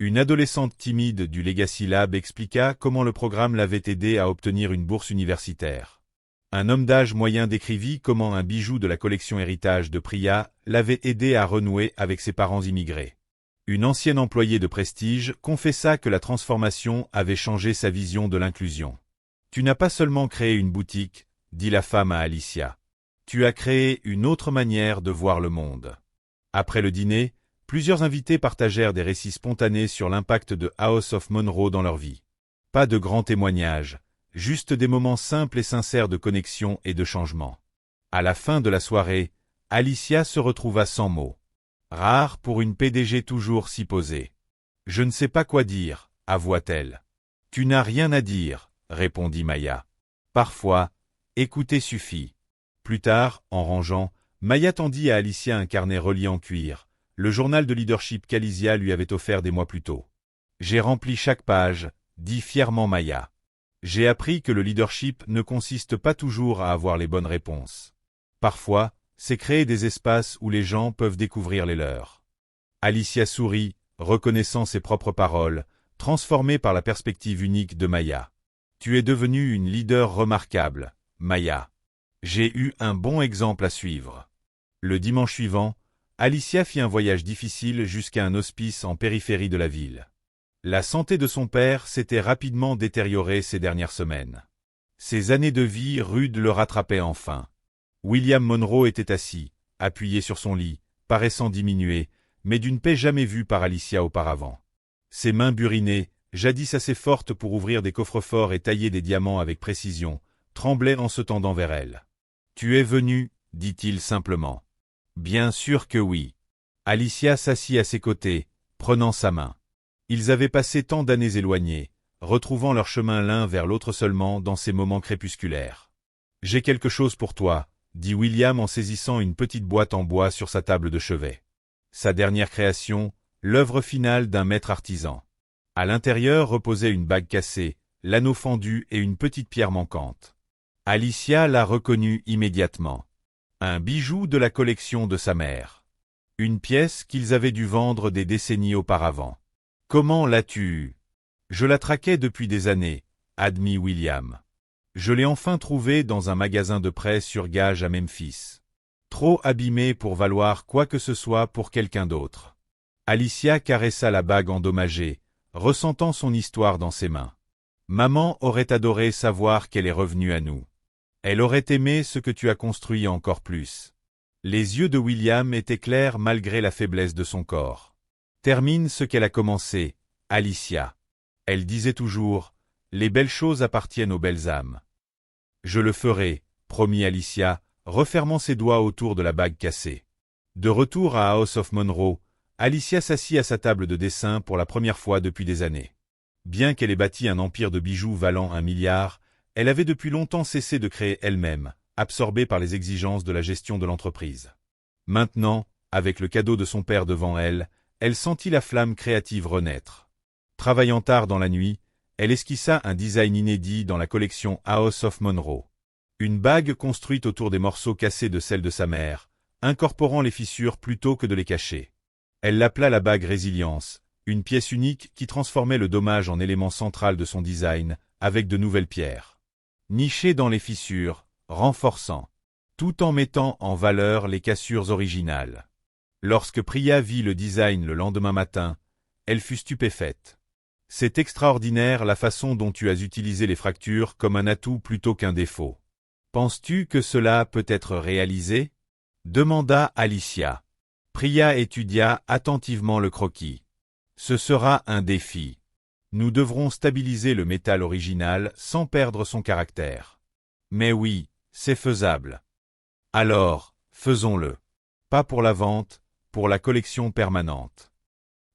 Une adolescente timide du Legacy Lab expliqua comment le programme l'avait aidée à obtenir une bourse universitaire. Un homme d'âge moyen décrivit comment un bijou de la collection héritage de Priya l'avait aidé à renouer avec ses parents immigrés. Une ancienne employée de prestige confessa que la transformation avait changé sa vision de l'inclusion. « Tu n'as pas seulement créé une boutique, » dit la femme à Alicia. « Tu as créé une autre manière de voir le monde. » Après le dîner, plusieurs invités partagèrent des récits spontanés sur l'impact de House of Monroe dans leur vie. Pas de grands témoignages, juste des moments simples et sincères de connexion et de changement. À la fin de la soirée, Alicia se retrouva sans mots. Rare pour une PDG toujours si posée. « Je ne sais pas quoi dire », avoua-t-elle. « Tu n'as rien à dire », répondit Maya. « Parfois, écouter suffit. » Plus tard, en rangeant, Maya tendit à Alicia un carnet relié en cuir, le journal de leadership qu'Alicia lui avait offert des mois plus tôt. « J'ai rempli chaque page », dit fièrement Maya. « J'ai appris que le leadership ne consiste pas toujours à avoir les bonnes réponses. Parfois, c'est créer des espaces où les gens peuvent découvrir les leurs. » Alicia sourit, reconnaissant ses propres paroles, transformée par la perspective unique de Maya. « Tu es devenue une leader remarquable, Maya. J'ai eu un bon exemple à suivre. » Le dimanche suivant, Alicia fit un voyage difficile jusqu'à un hospice en périphérie de la ville. La santé de son père s'était rapidement détériorée ces dernières semaines. Ses années de vie rude le rattrapaient enfin. William Monroe était assis, appuyé sur son lit, paraissant diminué, mais d'une paix jamais vue par Alicia auparavant. Ses mains burinées, jadis assez fortes pour ouvrir des coffres-forts et tailler des diamants avec précision, tremblaient en se tendant vers elle. « Tu es venu » dit-il simplement. « Bien sûr que oui. » Alicia s'assit à ses côtés, prenant sa main. Ils avaient passé tant d'années éloignés, retrouvant leur chemin l'un vers l'autre seulement dans ces moments crépusculaires. « J'ai quelque chose pour toi », dit William en saisissant une petite boîte en bois sur sa table de chevet. Sa dernière création, l'œuvre finale d'un maître artisan. À l'intérieur reposait une bague cassée, l'anneau fendu et une petite pierre manquante. Alicia la reconnut immédiatement. Un bijou de la collection de sa mère. Une pièce qu'ils avaient dû vendre des décennies auparavant. « Comment l'as-tu eue ? » ?»« Je la traquais depuis des années, » admit William. « Je l'ai enfin trouvée dans un magasin de prêt sur gage à Memphis. Trop abîmée pour valoir quoi que ce soit pour quelqu'un d'autre. » Alicia caressa la bague endommagée, ressentant son histoire dans ses mains. « Maman aurait adoré savoir qu'elle est revenue à nous. Elle aurait aimé ce que tu as construit encore plus. » Les yeux de William étaient clairs malgré la faiblesse de son corps. « Termine ce qu'elle a commencé, Alicia. » Elle disait toujours, « Les belles choses appartiennent aux belles âmes. » « Je le ferai, » promit Alicia, refermant ses doigts autour de la bague cassée. De retour à House of Monroe, Alicia s'assit à sa table de dessin pour la première fois depuis des années. Bien qu'elle ait bâti un empire de bijoux valant 1 milliard, elle avait depuis longtemps cessé de créer elle-même, absorbée par les exigences de la gestion de l'entreprise. Maintenant, avec le cadeau de son père devant elle, elle sentit la flamme créative renaître. Travaillant tard dans la nuit, elle esquissa un design inédit dans la collection House of Monroe. Une bague construite autour des morceaux cassés de celle de sa mère, incorporant les fissures plutôt que de les cacher. Elle l'appela la bague Résilience, une pièce unique qui transformait le dommage en élément central de son design, avec de nouvelles pierres. Nichées dans les fissures, renforçant, tout en mettant en valeur les cassures originales. Lorsque Priya vit le design le lendemain matin, elle fut stupéfaite. C'est extraordinaire la façon dont tu as utilisé les fractures comme un atout plutôt qu'un défaut. Penses-tu que cela peut être réalisé? Demanda Alicia. Priya étudia attentivement le croquis. Ce sera un défi. Nous devrons stabiliser le métal original sans perdre son caractère. Mais oui, c'est faisable. Alors, faisons-le. Pas pour la vente, pour la collection permanente.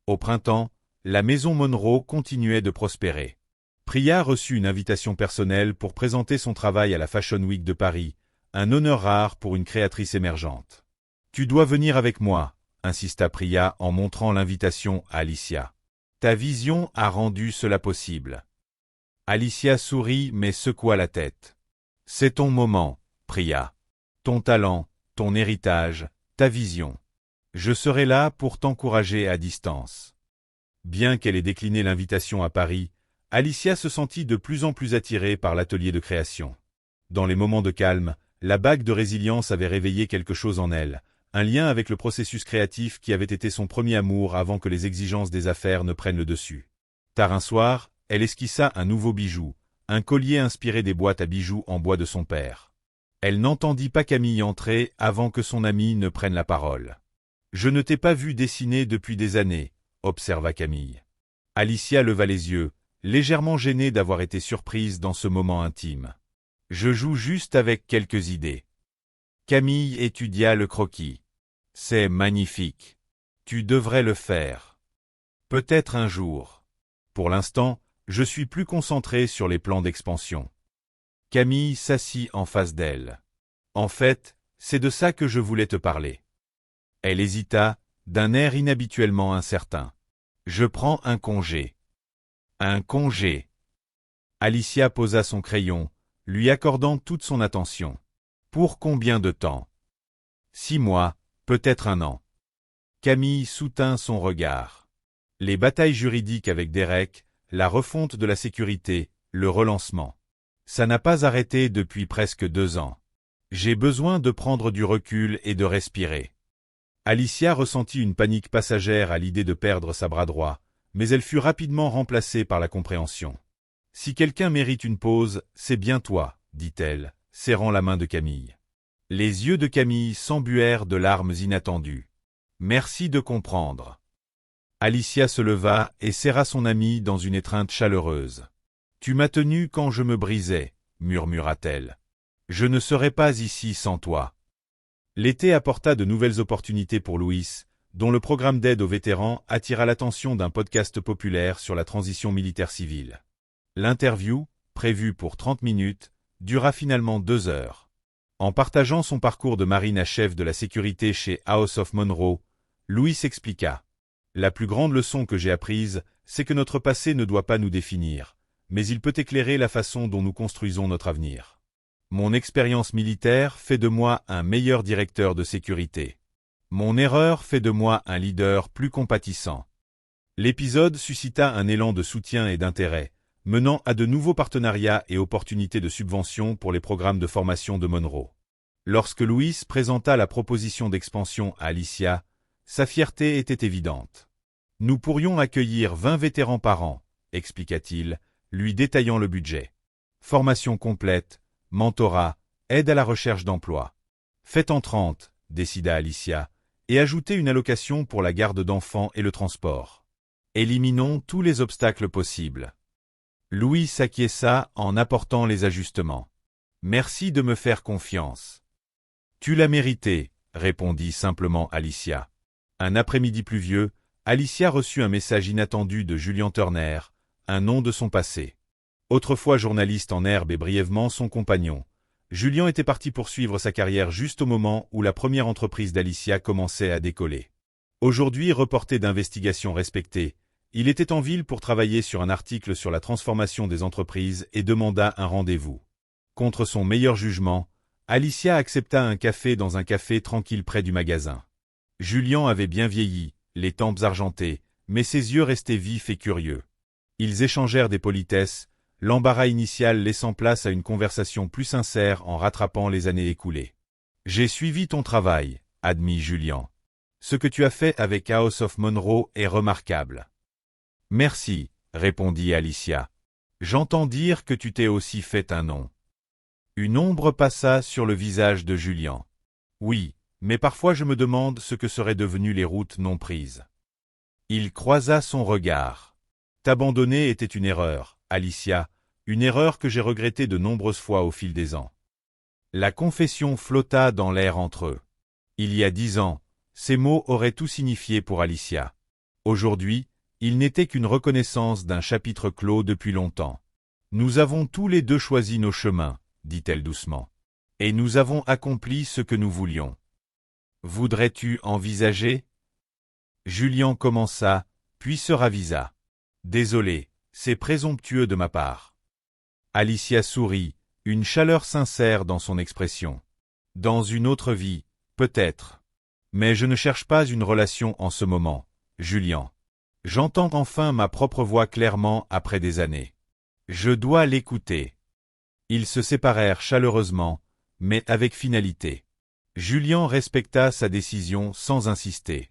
Au printemps, la maison Monroe continuait de prospérer. Priya reçut une invitation personnelle pour présenter son travail à la Fashion Week de Paris, un honneur rare pour une créatrice émergente. « Tu dois venir avec moi », insista Priya en montrant l'invitation à Alicia. « Ta vision a rendu cela possible. » Alicia sourit mais secoua la tête. « C'est ton moment, Priya. Ton talent, ton héritage, ta vision. Je serai là pour t'encourager à distance. » Bien qu'elle ait décliné l'invitation à Paris, Alicia se sentit de plus en plus attirée par l'atelier de création. Dans les moments de calme, la bague de résilience avait réveillé quelque chose en elle, un lien avec le processus créatif qui avait été son premier amour avant que les exigences des affaires ne prennent le dessus. Tard un soir, elle esquissa un nouveau bijou, un collier inspiré des boîtes à bijoux en bois de son père. Elle n'entendit pas Camille entrer avant que son amie ne prenne la parole. « Je ne t'ai pas vu dessiner depuis des années, » observa Camille. Alicia leva les yeux, légèrement gênée d'avoir été surprise dans ce moment intime. « Je joue juste avec quelques idées. » Camille étudia le croquis. « C'est magnifique. Tu devrais le faire. Peut-être un jour. Pour l'instant, je suis plus concentré sur les plans d'expansion. » Camille s'assit en face d'elle. « En fait, c'est de ça que je voulais te parler. » Elle hésita, d'un air inhabituellement incertain. « Je prends un congé. » « Un congé. » Alicia posa son crayon, lui accordant toute son attention. « Pour combien de temps? » « 6 mois, peut-être 1 an. » Camille soutint son regard. Les batailles juridiques avec Derek, la refonte de la sécurité, le relancement. Ça n'a pas arrêté depuis presque 2 ans. J'ai besoin de prendre du recul et de respirer. Alicia ressentit une panique passagère à l'idée de perdre sa bras droit, mais elle fut rapidement remplacée par la compréhension. « Si quelqu'un mérite une pause, c'est bien toi, » dit-elle, serrant la main de Camille. Les yeux de Camille s'embuèrent de larmes inattendues. « Merci de comprendre. » Alicia se leva et serra son amie dans une étreinte chaleureuse. « Tu m'as tenu quand je me brisais, » murmura-t-elle. « Je ne serais pas ici sans toi. » L'été apporta de nouvelles opportunités pour Louis, dont le programme d'aide aux vétérans attira l'attention d'un podcast populaire sur la transition militaire-civile. L'interview, prévue pour 30 minutes, dura finalement 2 heures. En partageant son parcours de marine à chef de la sécurité chez House of Monroe, Louis expliqua. « La plus grande leçon que j'ai apprise, c'est que notre passé ne doit pas nous définir, mais il peut éclairer la façon dont nous construisons notre avenir. Mon expérience militaire fait de moi un meilleur directeur de sécurité. Mon erreur fait de moi un leader plus compatissant. » L'épisode suscita un élan de soutien et d'intérêt, menant à de nouveaux partenariats et opportunités de subvention pour les programmes de formation de Monroe. Lorsque Louis présenta la proposition d'expansion à Alicia, sa fierté était évidente. « Nous pourrions accueillir 20 vétérans par an, » expliqua-t-il, lui détaillant le budget. « Formation complète, mentorat, aide à la recherche d'emploi. Faites en 30, » décida Alicia, et ajoutez une allocation pour la garde d'enfants et le transport. Éliminons tous les obstacles possibles. Louis s'acquiesça en apportant les ajustements. « Merci de me faire confiance. »« Tu l'as mérité, » répondit simplement Alicia. Un après-midi pluvieux, Alicia reçut un message inattendu de Julian Turner, un nom de son passé. Autrefois journaliste en herbe et brièvement son compagnon, Julian était parti poursuivre sa carrière juste au moment où la première entreprise d'Alicia commençait à décoller. Aujourd'hui reporter d'investigation respecté, il était en ville pour travailler sur un article sur la transformation des entreprises et demanda un rendez-vous. Contre son meilleur jugement, Alicia accepta un café dans un café tranquille près du magasin. Julian avait bien vieilli, les tempes argentées, mais ses yeux restaient vifs et curieux. Ils échangèrent des politesses, l'embarras initial laissant place à une conversation plus sincère en rattrapant les années écoulées. « J'ai suivi ton travail, » admit Julian. « Ce que tu as fait avec House of Monroe est remarquable. »« Merci, » répondit Alicia. « J'entends dire que tu t'es aussi fait un nom. » Une ombre passa sur le visage de Julian. « Oui, mais parfois je me demande ce que seraient devenues les routes non prises. » Il croisa son regard. « T'abandonner était une erreur, Alicia, une erreur que j'ai regrettée de nombreuses fois au fil des ans. » La confession flotta dans l'air entre eux. Il y a 10 ans, ces mots auraient tout signifié pour Alicia. Aujourd'hui, ils n'étaient qu'une reconnaissance d'un chapitre clos depuis longtemps. « Nous avons tous les deux choisi nos chemins, » dit-elle doucement. « Et nous avons accompli ce que nous voulions. Voudrais-tu envisager ?» Julian commença, puis se ravisa. « Désolé, c'est présomptueux de ma part. » Alicia sourit, une chaleur sincère dans son expression. « Dans une autre vie, peut-être. Mais je ne cherche pas une relation en ce moment, Julian. J'entends enfin ma propre voix clairement après des années. Je dois l'écouter. » Ils se séparèrent chaleureusement, mais avec finalité. Julian respecta sa décision sans insister.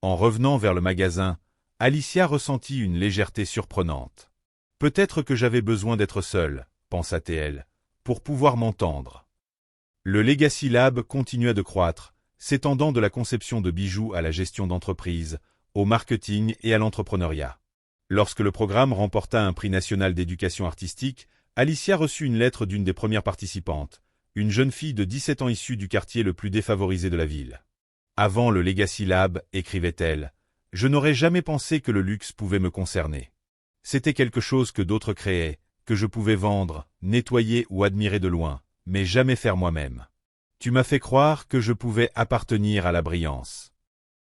En revenant vers le magasin, Alicia ressentit une légèreté surprenante. « Peut-être que j'avais besoin d'être seule, » pensa-t-elle, « pour pouvoir m'entendre. » Le Legacy Lab continua de croître, s'étendant de la conception de bijoux à la gestion d'entreprise, au marketing et à l'entrepreneuriat. Lorsque le programme remporta un prix national d'éducation artistique, Alicia reçut une lettre d'une des premières participantes, une jeune fille de 17 ans issue du quartier le plus défavorisé de la ville. « Avant le Legacy Lab, écrivait-elle, je n'aurais jamais pensé que le luxe pouvait me concerner. C'était quelque chose que d'autres créaient, que je pouvais vendre, nettoyer ou admirer de loin, mais jamais faire moi-même. Tu m'as fait croire que je pouvais appartenir à la brillance.